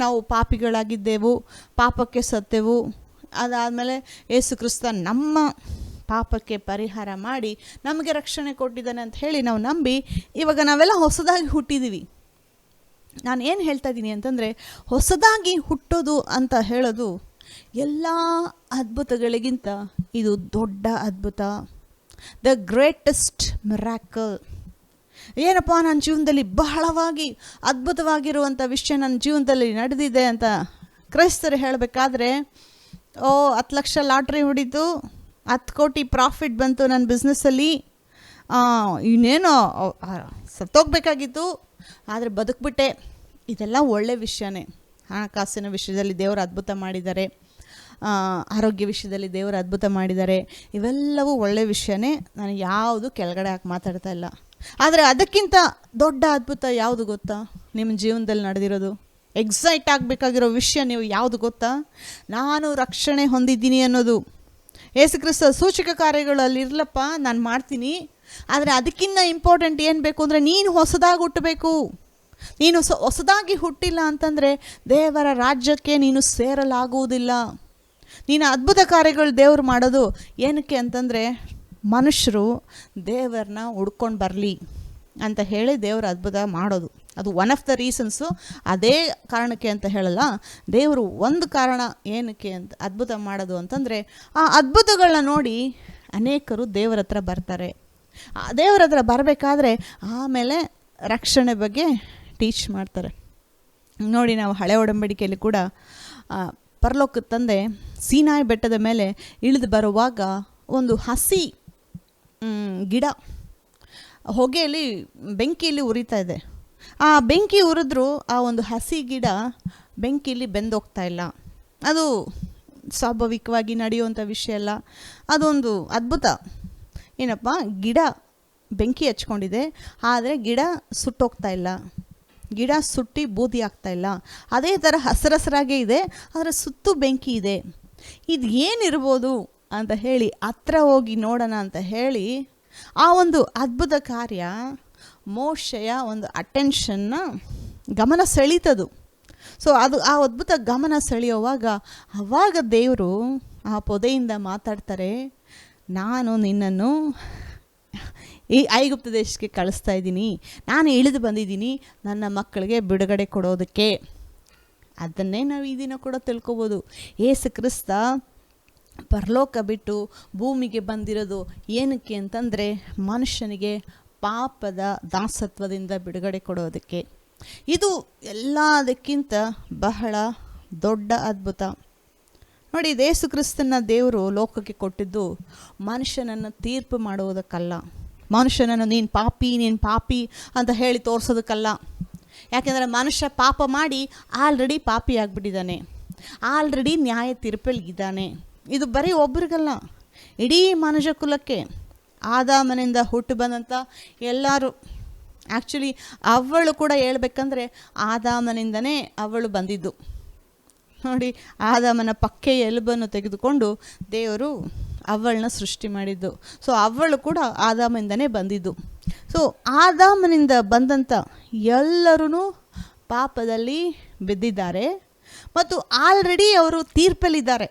ನಾವು ಪಾಪಿಗಳಾಗಿದ್ದೆವು, ಪಾಪಕ್ಕೆ ಸತ್ತೆವು. ಅದಾದಮೇಲೆ ಯೇಸು ಕ್ರಿಸ್ತ ನಮ್ಮ ಪಾಪಕ್ಕೆ ಪರಿಹಾರ ಮಾಡಿ ನಮಗೆ ರಕ್ಷಣೆ ಕೊಟ್ಟಿದ್ದಾನೆ ಅಂತ ಹೇಳಿ ನಾವು ನಂಬಿ ಇವಾಗ ನಾವೆಲ್ಲ ಹೊಸದಾಗಿ ಹುಟ್ಟಿದ್ದೀವಿ. ನಾನು ಏನು ಹೇಳ್ತಾ ಇದ್ದೀನಿ ಅಂತಂದರೆ, ಹೊಸದಾಗಿ ಹುಟ್ಟೋದು ಅಂತ ಹೇಳೋದು ಎಲ್ಲ ಅದ್ಭುತಗಳಿಗಿಂತ ಇದು ದೊಡ್ಡ ಅದ್ಭುತ, ದ ಗ್ರೇಟೆಸ್ಟ್ ಮಿರಾಕಲ್. ಏನಪ್ಪ, ನನ್ನ ಜೀವನದಲ್ಲಿ ಬಹಳವಾಗಿ ಅದ್ಭುತವಾಗಿರುವಂಥ ವಿಷಯ ನನ್ನ ಜೀವನದಲ್ಲಿ ನಡೆದಿದೆ ಅಂತ ಕ್ರೈಸ್ತರು ಹೇಳಬೇಕಾದ್ರೆ, 10 ಲಕ್ಷ ಲಾಟ್ರಿ ಹೊಡಿತು, 10 ಕೋಟಿ ಪ್ರಾಫಿಟ್ ಬಂತು ನನ್ನ ಬಿಸ್ನೆಸ್ಸಲ್ಲಿ, ಇನ್ನೇನೋ ಸತ್ತೋಗ್ಬೇಕಾಗಿತ್ತು ಆದರೆ ಬದುಕ್ಬಿಟ್ಟೆ. ಇದೆಲ್ಲ ಒಳ್ಳೆ ವಿಷಯನೇ. ಹಣಕಾಸಿನ ವಿಷಯದಲ್ಲಿ ದೇವರು ಅದ್ಭುತ ಮಾಡಿದ್ದಾರೆ, ಆರೋಗ್ಯ ವಿಷಯದಲ್ಲಿ ದೇವರು ಅದ್ಭುತ ಮಾಡಿದ್ದಾರೆ, ಇವೆಲ್ಲವೂ ಒಳ್ಳೆ ವಿಷಯನೇ. ನಾನು ಯಾವುದು ಕೆಳಗಡೆ ಹಾಕಿ ಮಾತಾಡ್ತಾ ಇಲ್ಲ. ಆದರೆ ಅದಕ್ಕಿಂತ ದೊಡ್ಡ ಅದ್ಭುತ ಯಾವುದು ಗೊತ್ತಾ? ನಿಮ್ಮ ಜೀವನದಲ್ಲಿ ನಡೆದಿರೋದು ಎಕ್ಸೈಟ್ ಆಗಬೇಕಾಗಿರೋ ವಿಷಯ ನೀವು ಯಾವುದು ಗೊತ್ತಾ? ನಾನು ರಕ್ಷಣೆ ಹೊಂದಿದ್ದೀನಿ ಅನ್ನೋದು. ಯೇಸು ಕ್ರಿಸ್ತ ಸೂಚಕ ಕಾರ್ಯಗಳಲ್ಲಿ ಇರಲಪ್ಪ, ನಾನು ಮಾಡ್ತೀನಿ, ಆದರೆ ಅದಕ್ಕಿಂತ ಇಂಪಾರ್ಟೆಂಟ್ ಏನು ಬೇಕು ಅಂದರೆ ನೀನು ಹೊಸದಾಗಿ ಹುಟ್ಟಬೇಕು. ನೀನು ಹೊಸದಾಗಿ ಹುಟ್ಟಿಲ್ಲ ಅಂತಂದರೆ ದೇವರ ರಾಜ್ಯಕ್ಕೆ ನೀನು ಸೇರಲಾಗುವುದಿಲ್ಲ. ನೀನು ಅದ್ಭುತ ಕಾರ್ಯಗಳು ದೇವರು ಮಾಡೋದು ಏನಕ್ಕೆ ಅಂತಂದರೆ ಮನುಷ್ಯರು ದೇವರನ್ನ ಹುಡ್ಕೊಂಡು ಬರಲಿ ಅಂತ ಹೇಳಿ ದೇವರು ಅದ್ಭುತ ಮಾಡೋದು. ಅದು ಒನ್ ಆಫ್ ದ ರೀಸನ್ಸು. ಅದೇ ಕಾರಣಕ್ಕೆ ಅಂತ ಹೇಳಲ್ಲ, ದೇವರು ಒಂದು ಕಾರಣ ಏನಕ್ಕೆ ಅಂತ ಅದ್ಭುತ ಮಾಡೋದು ಅಂತಂದರೆ, ಆ ಅದ್ಭುತಗಳನ್ನ ನೋಡಿ ಅನೇಕರು ದೇವರ ಹತ್ರ ಬರ್ತಾರೆ. ದೇವರ ಹತ್ರ ಬರಬೇಕಾದ್ರೆ ಆಮೇಲೆ ರಕ್ಷಣೆ ಬಗ್ಗೆ ಟೀಚ್ ಮಾಡ್ತಾರೆ. ನೋಡಿ, ನಾವು ಹಳೆ ಒಡಂಬಡಿಕೆಯಲ್ಲಿ ಕೂಡ ಪರಲೋಕದ ತಂದೆ ಸೀನಾಯಿ ಬೆಟ್ಟದ ಮೇಲೆ ಇಳಿದು ಬರುವಾಗ ಒಂದು ಹಸಿ ಗಿಡ ಹೊಗೆಯಲ್ಲಿ ಬೆಂಕಿಯಲ್ಲಿ ಉರಿತಾ ಇದೆ. ಆ ಬೆಂಕಿ ಉರಿದ್ರೂ ಆ ಒಂದು ಹಸಿ ಗಿಡ ಬೆಂಕಿಯಲ್ಲಿ ಬೆಂದೋಗ್ತಾ ಇಲ್ಲ. ಅದು ಸ್ವಾಭಾವಿಕವಾಗಿ ನಡೆಯುವಂಥ ವಿಷಯ ಅಲ್ಲ. ಅದೊಂದು ಅದ್ಭುತ. ಏನಪ್ಪ, ಗಿಡ ಬೆಂಕಿ ಹಚ್ಕೊಂಡಿದೆ, ಆದರೆ ಗಿಡ ಸುಟ್ಟೋಗ್ತಾ ಇಲ್ಲ, ಗಿಡ ಸುಟ್ಟಿ ಬೂದಿ ಆಗ್ತಾ ಇಲ್ಲ. ಅದೇ ಥರ ಹಸಿರಾಗೇ ಇದೆ, ಆದರೆ ಸುತ್ತು ಬೆಂಕಿ ಇದೆ. ಇದು ಏನಿರ್ಬೋದು ಅಂತ ಹೇಳಿ ಹತ್ರ ಹೋಗಿ ನೋಡೋಣ ಅಂತ ಹೇಳಿ ಆ ಒಂದು ಅದ್ಭುತ ಕಾರ್ಯ ಮೋಶೆಯ ಒಂದು ಅಟೆನ್ಷನ್ನ ಗಮನ ಸೆಳೀತದು. ಸೊ ಅದು ಆ ಅದ್ಭುತ ಗಮನ ಸೆಳೆಯುವಾಗ ಆವಾಗ ದೇವರು ಆ ಪೊದೆಯಿಂದ ಮಾತಾಡ್ತಾರೆ, ನಾನು ನಿನ್ನನ್ನು ಈ ಐಗುಪ್ತ ದೇಶಕ್ಕೆ ಕಳಿಸ್ತಾ ಇದ್ದೀನಿ, ನಾನು ಇಳಿದು ಬಂದಿದ್ದೀನಿ ನನ್ನ ಮಕ್ಕಳಿಗೆ ಬಿಡುಗಡೆ ಕೊಡೋದಕ್ಕೆ. ಅದನ್ನೇ ನಾವು ಈ ದಿನ ಕೂಡ ತಿಳ್ಕೊಬೋದು. ಯೇಸು ಕ್ರಿಸ್ತ ಪರಲೋಕ ಬಿಟ್ಟು ಭೂಮಿಗೆ ಬಂದಿರೋದು ಏನಕ್ಕೆ ಅಂತಂದರೆ ಮನುಷ್ಯನಿಗೆ ಪಾಪದ ದಾಸತ್ವದಿಂದ ಬಿಡುಗಡೆ ಕೊಡೋದಕ್ಕೆ. ಇದು ಎಲ್ಲದಕ್ಕಿಂತ ಬಹಳ ದೊಡ್ಡ ಅದ್ಭುತ. ನೋಡಿ, ಯೇಸು ಕ್ರಿಸ್ತನ ದೇವರು ಲೋಕಕ್ಕೆ ಕೊಟ್ಟಿದ್ದು ಮನುಷ್ಯನನ್ನು ತೀರ್ಪು ಮಾಡುವುದಕ್ಕಲ್ಲ, ಮನುಷ್ಯನನ್ನು ನೀನು ಪಾಪಿ ಅಂತ ಹೇಳಿ ತೋರಿಸೋದಕ್ಕಲ್ಲ. ಯಾಕೆಂದರೆ ಮನುಷ್ಯ ಪಾಪ ಮಾಡಿ ಆಲ್ರೆಡಿ ಪಾಪಿ ಆಗಿಬಿಟ್ಟಿದ್ದಾನೆ, ಆಲ್ರೆಡಿ ನ್ಯಾಯ ತೀರ್ಪಲ್ಲಿದ್ದಾನೆ. ಇದು ಬರೀ ಒಬ್ರಿಗಲ್ಲ, ಇಡೀ ಮನುಷ್ಯ ಕುಲಕ್ಕೆ ಆದಾಮನಿಂದ ಹುಟ್ಟು ಬಂದಂಥ ಎಲ್ಲರೂ. ಆ್ಯಕ್ಚುಲಿ ಅವಳು ಕೂಡ ಹೇಳ್ಬೇಕಂದ್ರೆ ಆದಾಮನಿಂದನೇ ಅವಳು ಬಂದಿದ್ದು. ನೋಡಿ, ಆದಾಮನ ಪಕ್ಕೆಯ ಎಲುಬನ್ನು ತೆಗೆದುಕೊಂಡು ದೇವರು ಅವಳನ್ನ ಸೃಷ್ಟಿ ಮಾಡಿದ್ದು. ಸೊ ಅವಳು ಕೂಡ ಆದಾಮನಿಂದನೇ ಬಂದಿದ್ದು. ಸೊ ಆದಾಮನಿಂದ ಬಂದಂಥ ಎಲ್ಲರೂ ಪಾಪದಲ್ಲಿ ಬಿದ್ದಿದ್ದಾರೆ ಮತ್ತು ಆಲ್ರೆಡಿ ಅವರು ತೀರ್ಪಲ್ಲಿದ್ದಾರೆ,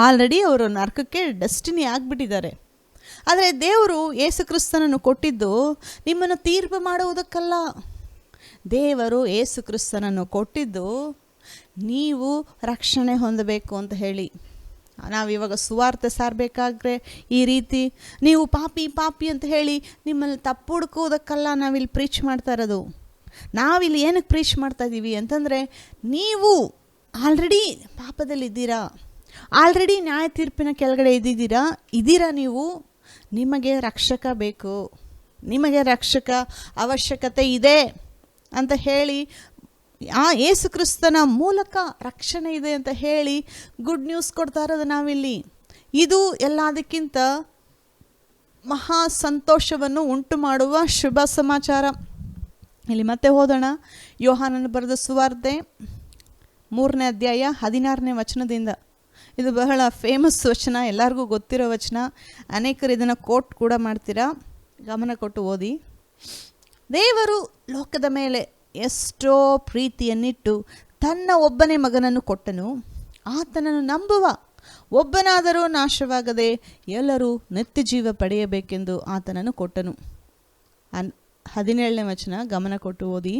ಆಲ್ರೆಡಿ ಅವರು ನರಕಕ್ಕೆ ಡೆಸ್ಟಿನಿ ಆಗಿಬಿಟ್ಟಿದ್ದಾರೆ. ಆದರೆ ದೇವರು ಯೇಸು ಕ್ರಿಸ್ತನನ್ನು ಕೊಟ್ಟಿದ್ದು ನಿಮ್ಮನ್ನು ತೀರ್ಪು ಮಾಡುವುದಕ್ಕಲ್ಲ. ದೇವರು ಯೇಸು ಕ್ರಿಸ್ತನನ್ನು ಕೊಟ್ಟಿದ್ದು ನೀವು ರಕ್ಷಣೆ ಹೊಂದಬೇಕು ಅಂತ ಹೇಳಿ. ನಾವಿವಾಗ ಸುವಾರ್ತೆ ಸಾರಬೇಕಾದ್ರೆ ಈ ರೀತಿ ನೀವು ಪಾಪಿ ಅಂತ ಹೇಳಿ ನಿಮ್ಮಲ್ಲಿ ತಪ್ಪು ಹುಡುಕೋದಕ್ಕಲ್ಲ ನಾವಿಲ್ಲಿ ಪ್ರೀಚ್ ಮಾಡ್ತಾ ಇರೋದು. ನಾವಿಲ್ಲಿ ಏನಕ್ಕೆ ಪ್ರೀಚ್ ಮಾಡ್ತಾ ಇದ್ದೀವಿ ಅಂತಂದರೆ, ನೀವು ಆಲ್ರೆಡಿ ಪಾಪದಲ್ಲಿದ್ದೀರಾ, ಆಲ್ರೆಡಿ ನ್ಯಾಯ ತೀರ್ಪಿನ ಕೆಳಗಡೆ ಇದ್ದೀರಾ ನೀವು. ನಿಮಗೆ ರಕ್ಷಕ ಬೇಕು, ನಿಮಗೆ ರಕ್ಷಕ ಅವಶ್ಯಕತೆ ಇದೆ ಅಂತ ಹೇಳಿ ಆ ಯೇಸು ಕ್ರಿಸ್ತನ ಮೂಲಕ ರಕ್ಷಣೆ ಇದೆ ಅಂತ ಹೇಳಿ ಗುಡ್ ನ್ಯೂಸ್ ಕೊಡ್ತಾ ಇರೋದು ನಾವಿಲ್ಲಿ. ಇದು ಎಲ್ಲದಕ್ಕಿಂತ ಮಹಾ ಸಂತೋಷವನ್ನು ಉಂಟು ಮಾಡುವ ಶುಭ ಸಮಾಚಾರ. ಇಲ್ಲಿ ಮತ್ತೆ ಓದೋಣ, ಯೋಹಾನನ ಬರೆದ ಸುವಾರ್ತೆ 3ನೇ ಅಧ್ಯಾಯ 16ನೇ ವಚನದಿಂದ. ಇದು ಬಹಳ ಫೇಮಸ್ ವಚನ, ಎಲ್ಲರಿಗೂ ಗೊತ್ತಿರೋ ವಚನ. ಅನೇಕರು ಇದನ್ನು ಕೋಟ್ ಕೂಡ ಮಾಡ್ತೀರಾ, ಗಮನ ಕೊಟ್ಟು ಓದಿ. ದೇವರು ಲೋಕದ ಮೇಲೆ ಎಷ್ಟೋ ಪ್ರೀತಿಯನ್ನಿಟ್ಟು ತನ್ನ ಒಬ್ಬನೇ ಮಗನನ್ನು ಕೊಟ್ಟನು, ಆತನನ್ನು ನಂಬುವ ಒಬ್ಬನಾದರೂ ನಾಶವಾಗದೆ ಎಲ್ಲರೂ ನಿತ್ಯ ಜೀವ ಪಡೆಯಬೇಕೆಂದು ಆತನನ್ನು ಕೊಟ್ಟನು. 17ನೇ ವಚನ ಗಮನ ಕೊಟ್ಟು ಓದಿ.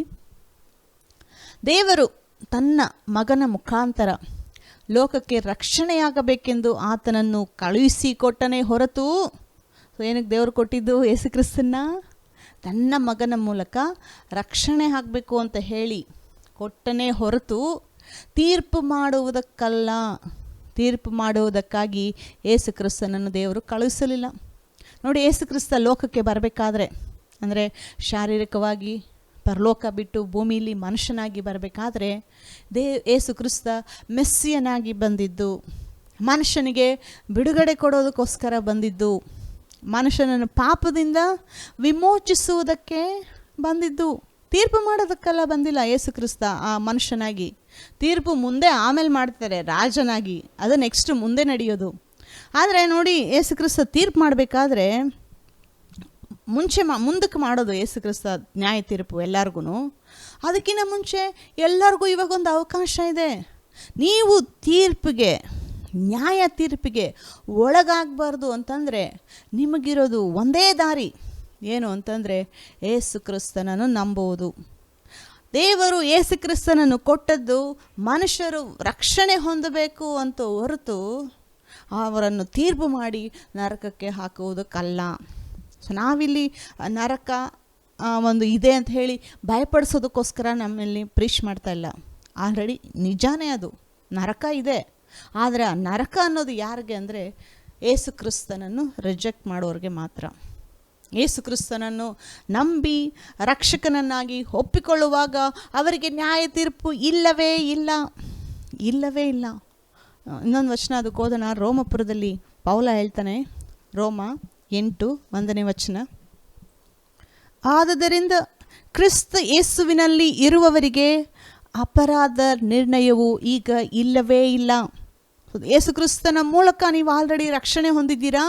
ದೇವರು ತನ್ನ ಮಗನ ಮುಖಾಂತರ ಲೋಕಕ್ಕೆ ರಕ್ಷಣೆಯಾಗಬೇಕೆಂದು ಆತನನ್ನು ಕಳುಹಿಸಿಕೊಟ್ಟನೇ ಹೊರತು, ಏನಕ್ಕೆ ದೇವರು ಕೊಟ್ಟಿದ್ದು ಯೇಸು ಕ್ರಿಸ್ತನ್ನ? ತನ್ನ ಮಗನ ಮೂಲಕ ರಕ್ಷಣೆ ಆಗಬೇಕು ಅಂತ ಹೇಳಿ ಕೊಟ್ಟನೇ ಹೊರತು ತೀರ್ಪು ಮಾಡುವುದಕ್ಕಲ್ಲ. ತೀರ್ಪು ಮಾಡುವುದಕ್ಕಾಗಿ ಯೇಸು ಕ್ರಿಸ್ತನನ್ನು ದೇವರು ಕಳುಹಿಸಲಿಲ್ಲ. ನೋಡಿ, ಯೇಸು ಕ್ರಿಸ್ತ ಲೋಕಕ್ಕೆ ಬರಬೇಕಾದ್ರೆ, ಅಂದರೆ ಶಾರೀರಿಕವಾಗಿ ಪರಲೋಕ ಬಿಟ್ಟು ಭೂಮಿಯಲ್ಲಿ ಮನುಷ್ಯನಾಗಿ ಬರಬೇಕಾದ್ರೆ ಯೇಸು ಕ್ರಿಸ್ತ ಮೆಸ್ಸಿಯನಾಗಿ ಬಂದಿದ್ದು, ಮನುಷ್ಯನಿಗೆ ಬಿಡುಗಡೆ ಕೊಡೋದಕ್ಕೋಸ್ಕರ ಬಂದಿದ್ದು, ಮನುಷ್ಯನನ್ನು ಪಾಪದಿಂದ ವಿಮೋಚಿಸುವುದಕ್ಕೆ ಬಂದಿದ್ದು, ತೀರ್ಪು ಮಾಡೋದಕ್ಕೆಲ್ಲ ಬಂದಿಲ್ಲ ಯೇಸು ಕ್ರಿಸ್ತ. ಆ ಮನುಷ್ಯನಾಗಿ ತೀರ್ಪು ಮುಂದೆ ಆಮೇಲೆ ಮಾಡ್ತಾರೆ ರಾಜನಾಗಿ, ಅದು ನೆಕ್ಸ್ಟ್ ಮುಂದೆ ನಡೆಯೋದು. ಆದರೆ ನೋಡಿ, ಯೇಸು ಕ್ರಿಸ್ತ ತೀರ್ಪು ಮಾಡಬೇಕಾದ್ರೆ ಮುಂದಕ್ಕೆ ಮಾಡೋದು ಯೇಸು ಕ್ರಿಸ್ತ ನ್ಯಾಯ ತೀರ್ಪು ಎಲ್ಲರಿಗೂ. ಅದಕ್ಕಿಂತ ಮುಂಚೆ ಎಲ್ಲರಿಗೂ ಇವಾಗೊಂದು ಅವಕಾಶ ಇದೆ. ನೀವು ತೀರ್ಪಿಗೆ, ನ್ಯಾಯ ತೀರ್ಪಿಗೆ ಒಳಗಾಗಬಾರ್ದು ಅಂತಂದರೆ ನಿಮಗಿರೋದು ಒಂದೇ ದಾರಿ. ಏನು ಅಂತಂದರೆ ಯೇಸು ಕ್ರಿಸ್ತನನ್ನು ನಂಬುವುದು. ದೇವರು ಯೇಸು ಕ್ರಿಸ್ತನನ್ನು ಕೊಟ್ಟದ್ದು ಮನುಷ್ಯರು ರಕ್ಷಣೆ ಹೊಂದಬೇಕು ಅಂತ ಹೊರತು ಅವರನ್ನು ತೀರ್ಪು ಮಾಡಿ ನರಕಕ್ಕೆ ಹಾಕುವುದಕ್ಕಲ್ಲ. ಸೊ ನಾವಿಲ್ಲಿ ನರಕ ಒಂದು ಇದೆ ಅಂತ ಹೇಳಿ ಭಯಪಡಿಸೋದಕ್ಕೋಸ್ಕರ ನಮ್ಮಲ್ಲಿ ಪ್ರೀಚ್ ಮಾಡ್ತಾ ಇಲ್ಲ. ಆಲ್ರೆಡಿ ನಿಜಾನೇ ಅದು, ನರಕ ಇದೆ. ಆದರೆ ಆ ನರಕ ಅನ್ನೋದು ಯಾರಿಗೆ ಅಂದರೆ ಯೇಸು ಕ್ರಿಸ್ತನನ್ನು ರಿಜೆಕ್ಟ್ ಮಾಡೋರಿಗೆ ಮಾತ್ರ. ಯೇಸು ಕ್ರಿಸ್ತನನ್ನು ನಂಬಿ ರಕ್ಷಕನನ್ನಾಗಿ ಒಪ್ಪಿಕೊಳ್ಳುವಾಗ ಅವರಿಗೆ ನ್ಯಾಯ ತೀರ್ಪು ಇಲ್ಲವೇ ಇಲ್ಲ. ಇನ್ನೊಂದು ವಚನ ಅದಕ್ಕೆ ಓದೋಣ. ರೋಮಪುರದಲ್ಲಿ ಪೌಲ ಹೇಳ್ತಾನೆ, ರೋಮ 8:1 ಆದದರಿಂದ ಕ್ರಿಸ್ತ ಯೇಸುವಿನಲ್ಲಿ ಇರುವವರಿಗೆ ಅಪರಾಧ ನಿರ್ಣಯವು ಈಗ ಇಲ್ಲವೇ ಇಲ್ಲ. ಯೇಸು ಕ್ರಿಸ್ತನ ಮೂಲಕ ನೀವು ಆಲ್ರೆಡಿ ರಕ್ಷಣೆ ಹೊಂದಿದ್ದೀರಾ.